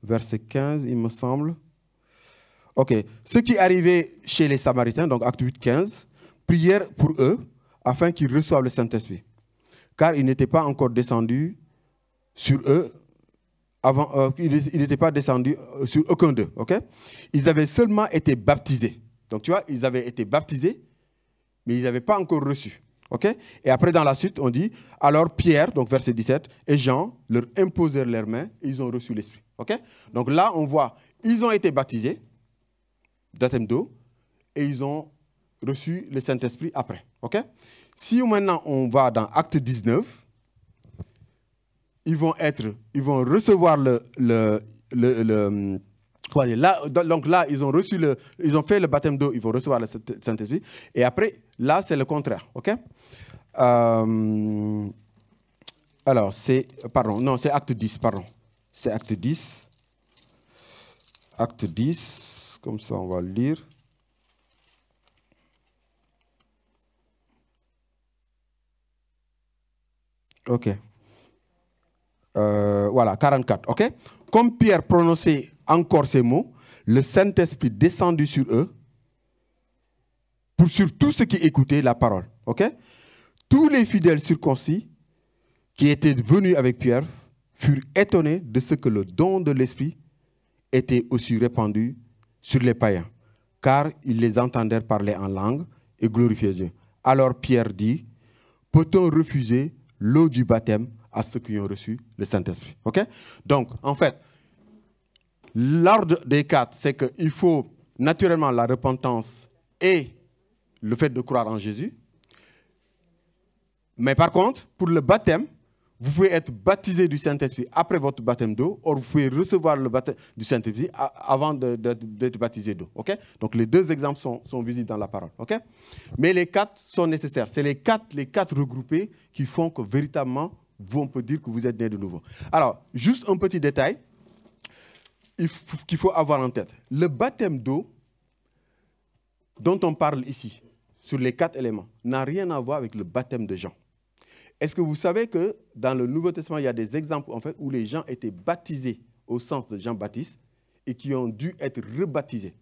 verset 15, il me semble. Ok, ce qui arrivait chez les Samaritains, donc Acte 8, 15, prièrent pour eux afin qu'ils reçoivent le Saint-Esprit, car il n'était pas encore descendu sur eux. Il n'était pas descendu sur aucun d'eux. Okay? Ils avaient seulement été baptisés. Donc, tu vois, ils avaient été baptisés, mais ils n'avaient pas encore reçu. Okay? Et après, dans la suite, on dit, alors Pierre, donc verset 17, et Jean leur imposèrent leurs mains et ils ont reçu l'Esprit. Okay? Donc là, on voit, ils ont été baptisés, baptême d'eau, et ils ont reçu le Saint-Esprit après. Okay? Si maintenant, on va dans Acte 19, ils vont recevoir donc là, ils ont fait le baptême d'eau, ils vont recevoir le Saint-Esprit. Et après, là, c'est le contraire. OK? Alors, c'est Acte 10, pardon. C'est Acte 10. Acte 10, comme ça, on va le lire. OK. Voilà, 44, ok? Comme Pierre prononçait encore ces mots, le Saint-Esprit descendit sur eux, sur tous ceux qui écoutaient la parole, ok? Tous les fidèles circoncis qui étaient venus avec Pierre furent étonnés de ce que le don de l'Esprit était aussi répandu sur les païens, car ils les entendèrent parler en langue et glorifier Dieu. Alors Pierre dit, peut-on refuser l'eau du baptême à ceux qui ont reçu le Saint-Esprit. Okay? Donc, en fait, l'ordre des 4, c'est qu'il faut naturellement la repentance et le fait de croire en Jésus. Mais par contre, pour le baptême, vous pouvez être baptisé du Saint-Esprit après votre baptême d'eau, ou vous pouvez recevoir le baptême du Saint-Esprit avant d'être baptisé d'eau. Okay? Donc les deux exemples sont visibles dans la parole. Okay? Mais les quatre sont nécessaires. C'est les quatre regroupés qui font que véritablement, on peut dire que vous êtes né de nouveau. Alors, juste un petit détail qu'il faut avoir en tête. Le baptême d'eau dont on parle ici, sur les 4 éléments, n'a rien à voir avec le baptême de Jean. Est-ce que vous savez que dans le Nouveau Testament, il y a des exemples en fait, où les gens étaient baptisés au sens de Jean-Baptiste et qui ont dû être rebaptisés?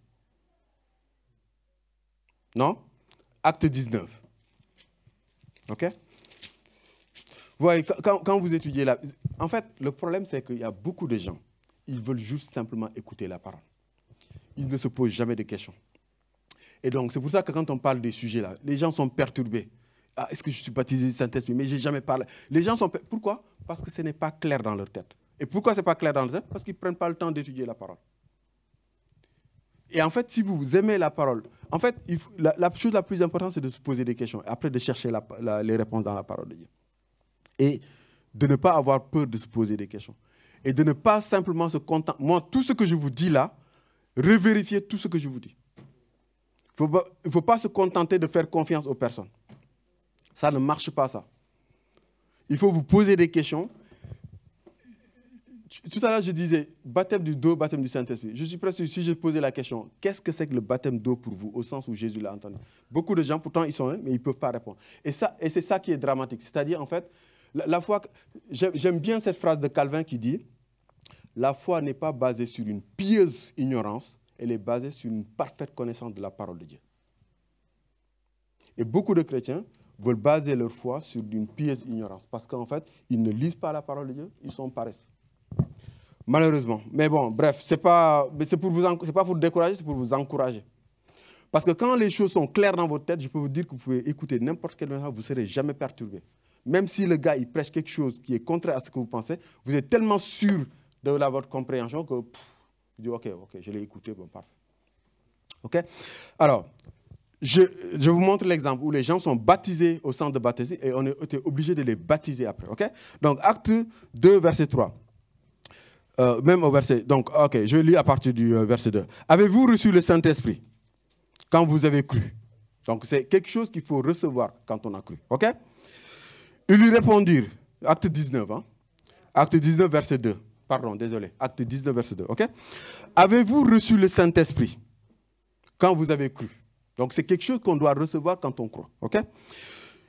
Non? Acte 19. OK? Vous voyez, quand vous étudiez là, en fait, le problème, c'est qu'il y a beaucoup de gens, ils veulent juste simplement écouter la parole. Ils ne se posent jamais de questions. Et donc, c'est pour ça que quand on parle des sujets là, les gens sont perturbés. Ah, est-ce que je suis baptisé du Saint-Esprit? Mais je n'ai jamais parlé. Les gens sont... Pourquoi? Parce que ce n'est pas clair dans leur tête. Et pourquoi ce n'est pas clair dans leur tête? Parce qu'ils ne prennent pas le temps d'étudier la parole. Et en fait, si vous aimez la parole, en fait, la chose la plus importante, c'est de se poser des questions, et après de chercher les réponses dans la parole de Dieu. Et de ne pas avoir peur de se poser des questions. Et de ne pas simplement se contenter. Moi, tout ce que je vous dis là, revérifiez tout ce que je vous dis. Il ne faut pas se contenter de faire confiance aux personnes. Ça ne marche pas, ça. Il faut vous poser des questions. Tout à l'heure, je disais, baptême du d'eau, baptême du Saint-Esprit. Je suis presque, si je posais la question, qu'est-ce que c'est que le baptême d'eau pour vous, au sens où Jésus l'a entendu? Beaucoup de gens, pourtant, ils sont mais ils ne peuvent pas répondre. Et c'est ça qui est dramatique. C'est-à-dire, en fait, la foi, j'aime bien cette phrase de Calvin qui dit, la foi n'est pas basée sur une pieuse ignorance, elle est basée sur une parfaite connaissance de la parole de Dieu. Et beaucoup de chrétiens veulent baser leur foi sur une pieuse ignorance. Parce qu'en fait, ils ne lisent pas la parole de Dieu, ils sont paresseux. Malheureusement. Mais bon, bref, c'est pas pour vous décourager, c'est pour vous encourager. Parce que quand les choses sont claires dans votre tête, je peux vous dire que vous pouvez écouter n'importe quel message, vous ne serez jamais perturbé. Même si le gars, il prêche quelque chose qui est contraire à ce que vous pensez, vous êtes tellement sûr de votre compréhension que vous dites, ok, je l'ai écouté, bon, parfait. Ok? Alors, je vous montre l'exemple où les gens sont baptisés au centre de baptême et on était obligé de les baptiser après. Okay? Donc, acte 2, verset 3. Même au verset. Donc, ok, je lis à partir du verset 2. Avez-vous reçu le Saint-Esprit quand vous avez cru? Donc, c'est quelque chose qu'il faut recevoir quand on a cru. Ok? Ils lui répondirent. Acte 19. Hein? Acte 19, verset 2. Pardon, désolé. Acte 19, verset 2. Ok? Avez-vous reçu le Saint-Esprit quand vous avez cru? Donc, c'est quelque chose qu'on doit recevoir quand on croit. Okay?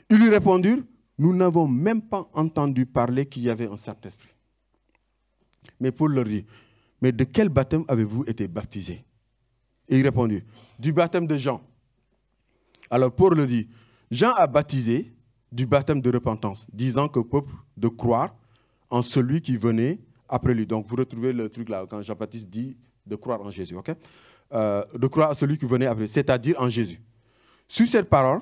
Ils lui répondirent, nous n'avons même pas entendu parler qu'il y avait un Saint-Esprit. Mais Paul leur dit, mais de quel baptême avez-vous été baptisés? Et il répondit, du baptême de Jean. Alors Paul leur dit, Jean a baptisé du baptême de repentance, disant qu'au peuple de croire en celui qui venait après lui. Donc, vous retrouvez le truc là, quand Jean-Baptiste dit de croire en Jésus. Okay? De croire à celui qui venait après, c'est-à-dire en Jésus. Sur cette parole,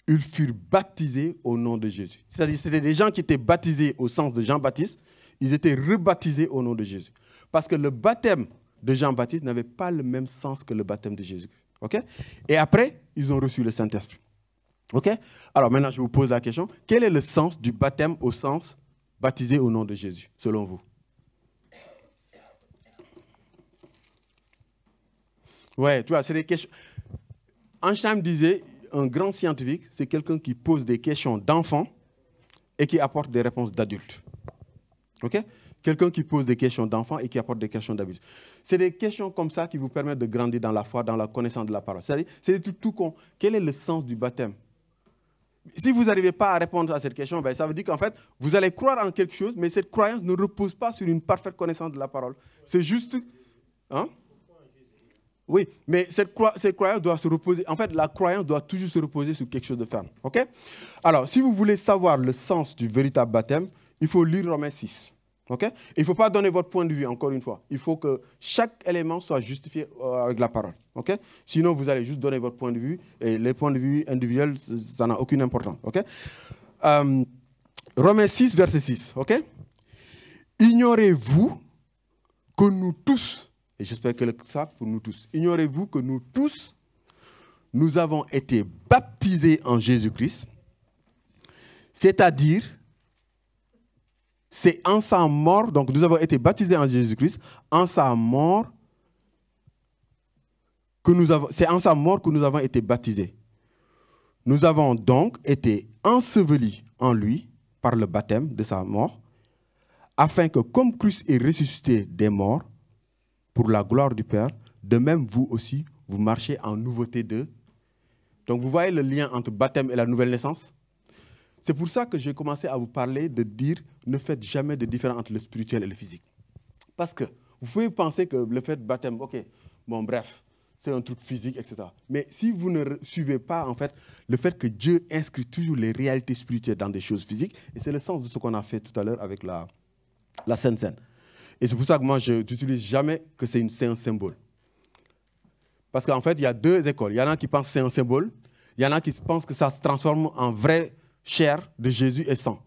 ils furent baptisés au nom de Jésus. C'est-à-dire c'était des gens qui étaient baptisés au sens de Jean-Baptiste, ils étaient rebaptisés au nom de Jésus. Parce que le baptême de Jean-Baptiste n'avait pas le même sens que le baptême de Jésus. Okay? Et après, ils ont reçu le Saint-Esprit. Okay? Alors maintenant, je vous pose la question, quel est le sens du baptême au sens baptisé au nom de Jésus, selon vous? Ouais, tu vois, c'est des questions. Einstein disait, un grand scientifique, c'est quelqu'un qui pose des questions d'enfants et qui apporte des réponses d'adultes. OK? Quelqu'un qui pose des questions d'enfants et qui apporte des questions d'adultes. C'est des questions comme ça qui vous permettent de grandir dans la foi, dans la connaissance de la parole. C'est tout con. Quel est le sens du baptême? Si vous n'arrivez pas à répondre à cette question, ben, ça veut dire qu'en fait, vous allez croire en quelque chose, mais cette croyance ne repose pas sur une parfaite connaissance de la parole. C'est juste... Hein? Oui, mais cette croyance doit se reposer. En fait, la croyance doit toujours se reposer sur quelque chose de ferme. OK? Alors, si vous voulez savoir le sens du véritable baptême, il faut lire Romains 6. OK? Il ne faut pas donner votre point de vue, encore une fois. Il faut que chaque élément soit justifié avec la parole. OK? Sinon, vous allez juste donner votre point de vue et les points de vue individuels, ça n'a aucune importance. OK? Romains 6, verset 6. OK? Ignorez-vous que nous tous, et j'espère que c'est ça pour nous tous. Ignorez-vous que nous tous, nous avons été baptisés en Jésus-Christ, c'est-à-dire c'est en sa mort, donc nous avons été baptisés en Jésus-Christ, en sa mort, c'est en sa mort que nous avons été baptisés. Nous avons donc été ensevelis en lui par le baptême de sa mort, afin que comme Christ est ressuscité des morts, pour la gloire du Père, de même vous aussi, vous marchez en nouveauté de. Donc vous voyez le lien entre baptême et la nouvelle naissance? C'est pour ça que j'ai commencé à vous parler de dire ne faites jamais de différence entre le spirituel et le physique. Parce que vous pouvez penser que le fait de baptême, ok, bon bref, c'est un truc physique, etc. Mais si vous ne suivez pas en fait le fait que Dieu inscrit toujours les réalités spirituelles dans des choses physiques, et c'est le sens de ce qu'on a fait tout à l'heure avec la Sainte Seine. Et c'est pour ça que moi, je n'utilise jamais que c'est un symbole. Parce qu'en fait, il y a deux écoles. Il y en a qui pensent que c'est un symbole. Il y en a qui pensent que ça se transforme en vraie chair de Jésus et sang.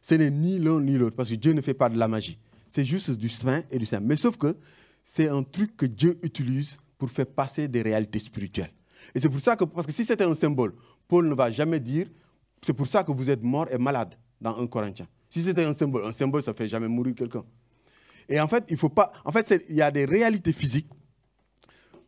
Ce n'est ni l'un ni l'autre, parce que Dieu ne fait pas de la magie. C'est juste du saint et du saint. Mais sauf que c'est un truc que Dieu utilise pour faire passer des réalités spirituelles. Et c'est pour ça que, parce que si c'était un symbole, Paul ne va jamais dire, c'est pour ça que vous êtes mort et malade dans 1 Corinthiens. Si c'était un symbole, ça ne fait jamais mourir quelqu'un. Et en fait, il y a des réalités physiques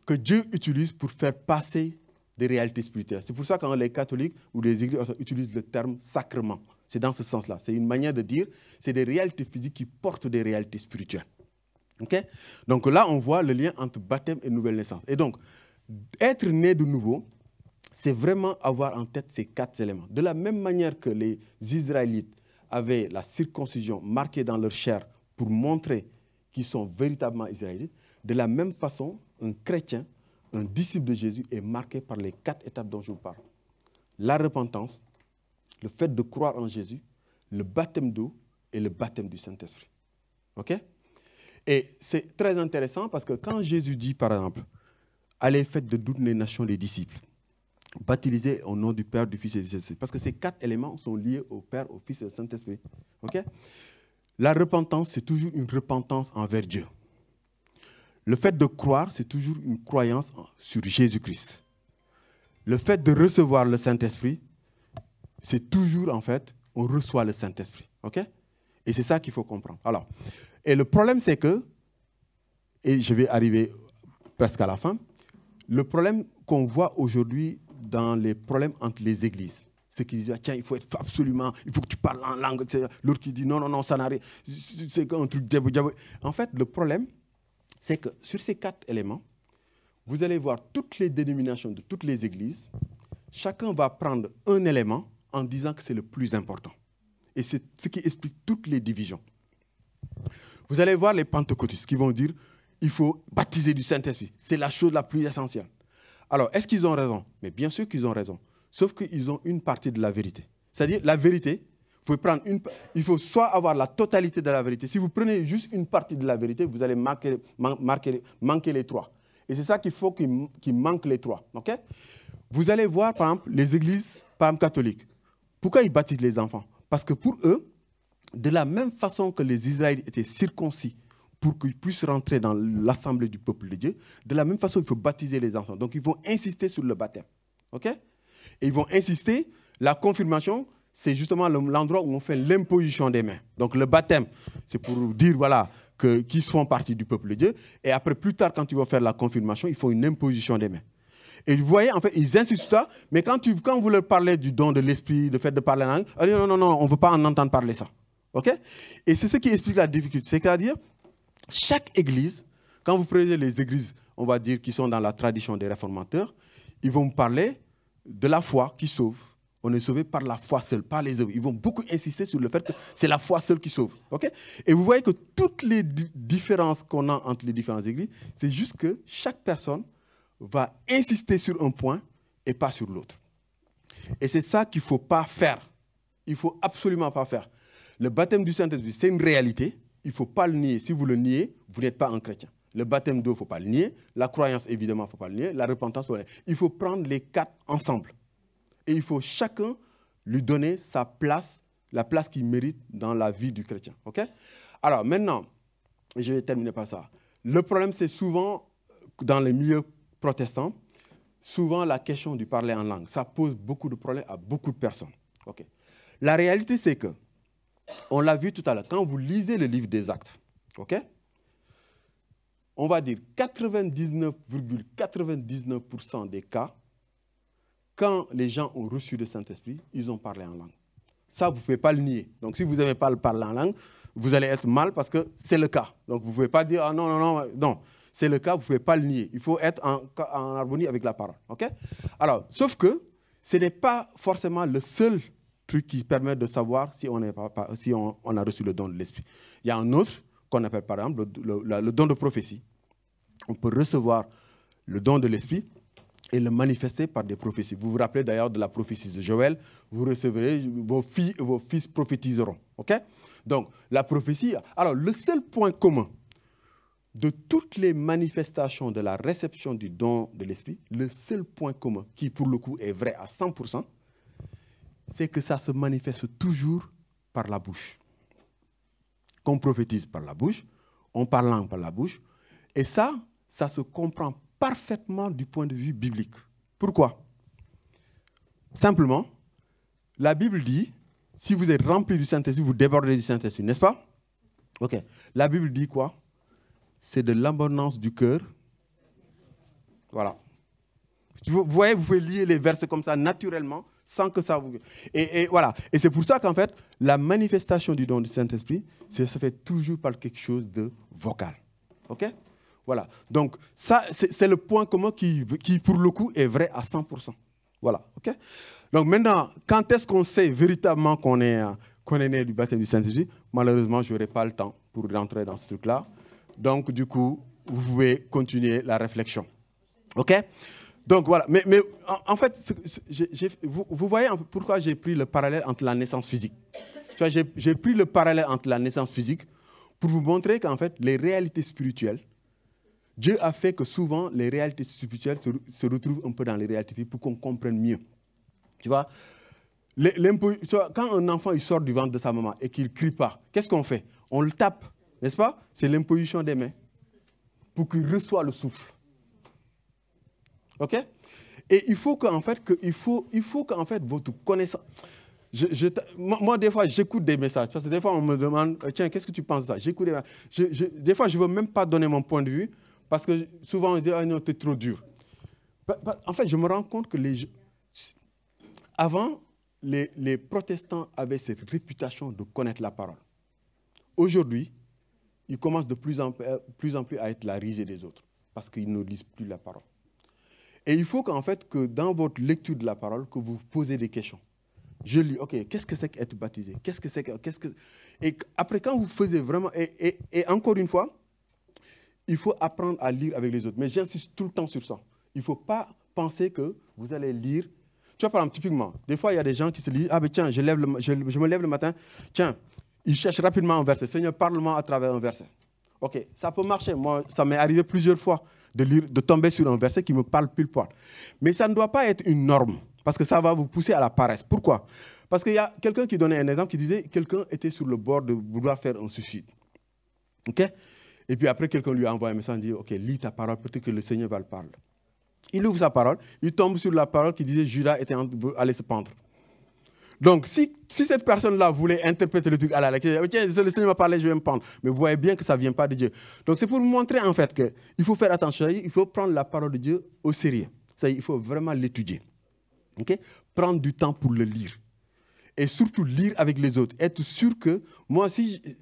que Dieu utilise pour faire passer des réalités spirituelles. C'est pour ça que quand les catholiques ou les églises utilisent le terme sacrement, c'est dans ce sens-là. C'est une manière de dire, c'est des réalités physiques qui portent des réalités spirituelles. Okay? Donc là, on voit le lien entre baptême et nouvelle naissance. Et donc, être né de nouveau, c'est vraiment avoir en tête ces 4 éléments. De la même manière que les Israélites avaient la circoncision marquée dans leur chair pour montrer qu'ils sont véritablement israélites, de la même façon, un chrétien, un disciple de Jésus est marqué par les 4 étapes dont je vous parle. La repentance, le fait de croire en Jésus, le baptême d'eau et le baptême du Saint-Esprit. OK? Et c'est très intéressant parce que quand Jésus dit, par exemple, « Allez, faites de toutes les nations les disciples », baptisés au nom du Père, du Fils et du Saint-Esprit. Parce que ces 4 éléments sont liés au Père, au Fils et au Saint-Esprit. OK? La repentance, c'est toujours une repentance envers Dieu. Le fait de croire, c'est toujours une croyance sur Jésus-Christ. Le fait de recevoir le Saint-Esprit, c'est toujours, en fait, on reçoit le Saint-Esprit. OK? Et c'est ça qu'il faut comprendre. Alors, et le problème, c'est que, et je vais arriver presque à la fin, le problème qu'on voit aujourd'hui dans les problèmes entre les églises, c'est qu'ils disent, tiens, il faut être absolument, il faut que tu parles en langue, etc. L'autre qui dit, non, ça n'a rien, c'est un truc diabolique. En fait, le problème, c'est que sur ces 4 éléments, vous allez voir toutes les dénominations de toutes les églises, chacun va prendre un élément en disant que c'est le plus important. Et c'est ce qui explique toutes les divisions. Vous allez voir les pentecôtistes qui vont dire, il faut baptiser du Saint-Esprit. C'est la chose la plus essentielle. Alors, est-ce qu'ils ont raison? Mais bien sûr qu'ils ont raison. Sauf qu'ils ont une partie de la vérité. C'est-à-dire, la vérité, il faut soit avoir la totalité de la vérité. Si vous prenez juste une partie de la vérité, vous allez manquer les 3. Et c'est ça qu'il faut qu'il manque les 3. Okay? Vous allez voir, par exemple, les églises, par exemple, catholiques. Pourquoi ils baptisent les enfants? Parce que pour eux, de la même façon que les Israélites étaient circoncis pour qu'ils puissent rentrer dans l'assemblée du peuple de Dieu, de la même façon, il faut baptiser les enfants. Donc, ils vont insister sur le baptême. OK? Et ils vont insister, la confirmation, c'est justement l'endroit où on fait l'imposition des mains. Donc, le baptême, c'est pour dire, voilà, qu'ils font partie du peuple de Dieu. Et après, plus tard, quand ils vont faire la confirmation, il faut une imposition des mains. Et vous voyez, en fait, ils insistent ça, mais quand vous leur parlez du don de l'esprit, du fait de parler en langue, ils disent non, on ne veut pas en entendre parler ça. OK? Et c'est ce qui explique la difficulté. C'est-à-dire, chaque église, quand vous prenez les églises, on va dire, qui sont dans la tradition des réformateurs, ils vont parler de la foi qui sauve. On est sauvé par la foi seule, par les œuvres. Ils vont beaucoup insister sur le fait que c'est la foi seule qui sauve. Okay? Et vous voyez que toutes les différences qu'on a entre les différentes églises, c'est juste que chaque personne va insister sur un point et pas sur l'autre. Et c'est ça qu'il ne faut pas faire. Il ne faut absolument pas faire. Le baptême du Saint-Esprit, c'est une réalité. Il ne faut pas le nier. Si vous le niez, vous n'êtes pas un chrétien. Le baptême d'eau, il ne faut pas le nier. La croyance, évidemment, il ne faut pas le nier. La repentance, il faut prendre les 4 ensemble. Et il faut chacun lui donner sa place, la place qu'il mérite dans la vie du chrétien. Okay? Alors maintenant, je vais terminer par ça. Le problème, c'est souvent, dans les milieux protestants, souvent la question du parler en langue. Ça pose beaucoup de problèmes à beaucoup de personnes. Okay? La réalité, c'est que on l'a vu tout à l'heure, quand vous lisez le livre des Actes, ok, on va dire 99,99% des cas, quand les gens ont reçu le Saint-Esprit, ils ont parlé en langue. Ça, vous ne pouvez pas le nier. Donc, si vous n'aimez pas le parler en langue, vous allez être mal parce que c'est le cas. Donc, vous ne pouvez pas dire, ah non, non, non, non. C'est le cas, vous ne pouvez pas le nier. Il faut être en harmonie avec la parole. Ok? Alors, sauf que ce n'est pas forcément le seul truc qui permet de savoir si on a reçu le don de l'Esprit. Il y a un autre qu'on appelle par exemple le don de prophétie. On peut recevoir le don de l'Esprit et le manifester par des prophéties. Vous vous rappelez d'ailleurs de la prophétie de Joël, vous recevrez, vos filles et vos fils prophétiseront. Ok? Donc, la prophétie, alors le seul point commun de toutes les manifestations de la réception du don de l'Esprit, le seul point commun qui pour le coup est vrai à 100%, c'est que ça se manifeste toujours par la bouche. Qu'on prophétise par la bouche, on parle langue par la bouche, et ça se comprend parfaitement du point de vue biblique. Pourquoi? Simplement, la Bible dit, si vous êtes rempli du Saint-Esprit, vous débordez du Saint-Esprit, n'est-ce pas? Ok. La Bible dit quoi? C'est de l'abondance du cœur. Voilà. Vous voyez, vous pouvez lire les versets comme ça naturellement, sans que ça vous... Et voilà. Et c'est pour ça qu'en fait, la manifestation du don du Saint-Esprit, ça se fait toujours par quelque chose de vocal. OK? Voilà. Donc, ça, c'est le point commun qui, pour le coup, est vrai à 100%. Voilà. OK? Donc, maintenant, quand est-ce qu'on sait véritablement qu'on est né du baptême du Saint-Esprit? Malheureusement, je n'aurai pas le temps pour rentrer dans ce truc-là. Donc, du coup, vous pouvez continuer la réflexion. OK? Donc, voilà. Mais en fait, vous voyez pourquoi j'ai pris le parallèle entre la naissance physique. Tu vois, j'ai pris le parallèle entre la naissance physique pour vous montrer qu'en fait, les réalités spirituelles, Dieu a fait que souvent, les réalités spirituelles se retrouvent un peu dans les réalités physiques pour qu'on comprenne mieux. Tu vois, quand un enfant il sort du ventre de sa maman et qu'il ne crie pas, qu'est-ce qu'on fait? On le tape, n'est-ce pas? C'est l'imposition des mains pour qu'il reçoive le souffle. OK? Et il faut qu'en fait, votre connaissance... Moi, des fois, j'écoute des messages. Parce que des fois, on me demande, tiens, qu'est-ce que tu penses de ça? J'écoute des messages. Des fois, je ne veux même pas donner mon point de vue parce que souvent, on dit, ah non, t'es trop dur. En fait, je me rends compte que avant, les protestants avaient cette réputation de connaître la parole. Aujourd'hui, ils commencent de plus en plus à être la risée des autres parce qu'ils ne lisent plus la parole. Et il faut qu'en fait, que dans votre lecture de la parole, que vous posez des questions. Je lis, OK, qu'est-ce que c'est qu'être baptisé? Et après, quand vous faisiez vraiment... Et encore une fois, il faut apprendre à lire avec les autres. Mais j'insiste tout le temps sur ça. Il ne faut pas penser que vous allez lire... Tu vois, par exemple, typiquement, des fois, il y a des gens qui se disent, ah ben tiens, je me lève le matin, tiens, ils cherchent rapidement un verset. Seigneur, parle-moi à travers un verset. OK, ça peut marcher. Moi, ça m'est arrivé plusieurs fois de tomber sur un verset qui me parle pile poil. Mais ça ne doit pas être une norme, parce que ça va vous pousser à la paresse. Pourquoi? Parce qu'il y a quelqu'un qui donnait un exemple qui disait quelqu'un était sur le bord de vouloir faire un suicide. OK? Et puis après, quelqu'un lui a envoyé un message et dit, OK, lis ta parole, peut-être que le Seigneur va le parler. Il ouvre sa parole, il tombe sur la parole qui disait Judas allait se pendre. Donc, si cette personne-là voulait interpréter le truc à la lecture, tiens, le Seigneur m'a parlé, je vais me pendre. Mais vous voyez bien que ça ne vient pas de Dieu. Donc, c'est pour vous montrer en fait qu'il faut faire attention, il faut prendre la parole de Dieu au sérieux. Il faut vraiment l'étudier. Okay? Prendre du temps pour le lire. Et surtout lire avec les autres. Être sûr que, moi,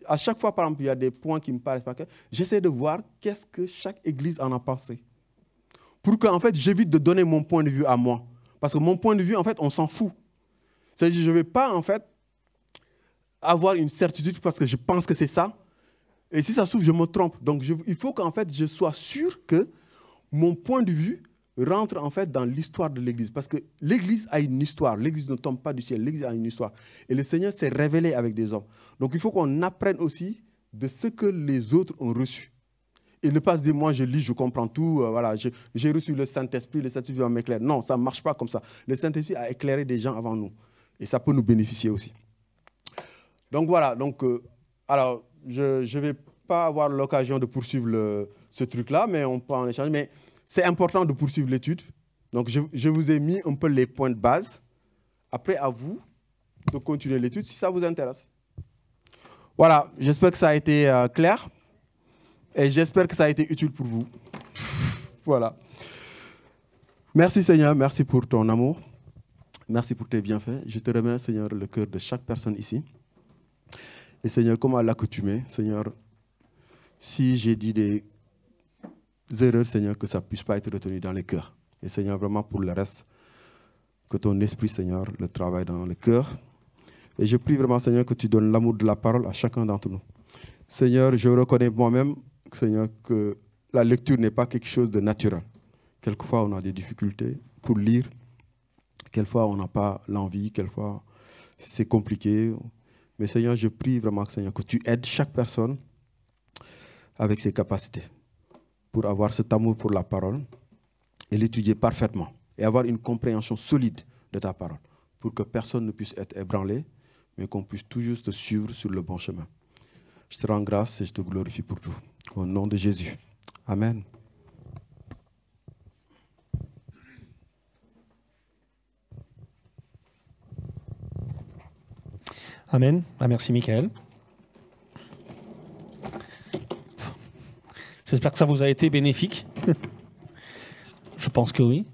à chaque fois, par exemple, il y a des points qui me paraissent pas clairs, j'essaie de voir qu'est-ce que chaque église en a pensé. Pour qu'en fait, j'évite de donner mon point de vue à moi. Parce que mon point de vue, en fait, on s'en fout. C'est-à-dire, je ne vais pas, en fait, avoir une certitude parce que je pense que c'est ça. Et si ça se trouve, je me trompe. Donc, il faut qu'en fait, je sois sûr que mon point de vue rentre, en fait, dans l'histoire de l'Église. Parce que l'Église a une histoire. L'Église ne tombe pas du ciel. L'Église a une histoire. Et le Seigneur s'est révélé avec des hommes. Donc, il faut qu'on apprenne aussi de ce que les autres ont reçu. Et ne pas se dire, moi, je lis, je comprends tout. Voilà, j'ai reçu le Saint-Esprit va m'éclairer. Non, ça ne marche pas comme ça. Le Saint-Esprit a éclairé des gens avant nous. Et ça peut nous bénéficier aussi. Donc voilà, alors je ne vais pas avoir l'occasion de poursuivre ce truc-là, mais on peut en échanger. Mais c'est important de poursuivre l'étude. Donc je vous ai mis un peu les points de base. Après, à vous de continuer l'étude si ça vous intéresse. Voilà, j'espère que ça a été clair et j'espère que ça a été utile pour vous. Voilà. Merci Seigneur, merci pour ton amour. Merci pour tes bienfaits. Je te remets, Seigneur, le cœur de chaque personne ici. Et Seigneur, comme à l'accoutumée, Seigneur, si j'ai dit des erreurs, Seigneur, que ça ne puisse pas être retenu dans les cœurs. Et Seigneur, vraiment pour le reste, que ton esprit, Seigneur, le travaille dans le cœur. Et je prie vraiment, Seigneur, que tu donnes l'amour de la parole à chacun d'entre nous. Seigneur, je reconnais moi-même, Seigneur, que la lecture n'est pas quelque chose de naturel. Quelquefois, on a des difficultés pour lire. Quelquefois, on n'a pas l'envie. Quelquefois, c'est compliqué. Mais Seigneur, je prie vraiment, Seigneur, que tu aides chaque personne avec ses capacités pour avoir cet amour pour la parole et l'étudier parfaitement et avoir une compréhension solide de ta parole pour que personne ne puisse être ébranlé, mais qu'on puisse toujours te suivre sur le bon chemin. Je te rends grâce et je te glorifie pour tout. Au nom de Jésus. Amen. Amen. Ah, merci, Michael. J'espère que ça vous a été bénéfique. Je pense que oui.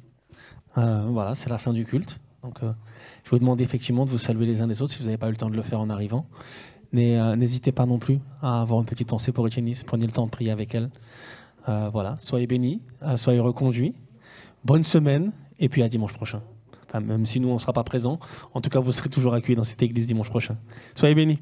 Voilà, c'est la fin du culte. Donc, je vous demande effectivement de vous saluer les uns les autres si vous n'avez pas eu le temps de le faire en arrivant. Mais n'hésitez pas non plus à avoir une petite pensée pour Etienne. Prenez le temps de prier avec elle. Voilà, soyez bénis, soyez reconduits. Bonne semaine et puis à dimanche prochain. Enfin, même si nous, on ne sera pas présents, en tout cas, vous serez toujours accueillis dans cette église dimanche prochain. Soyez bénis.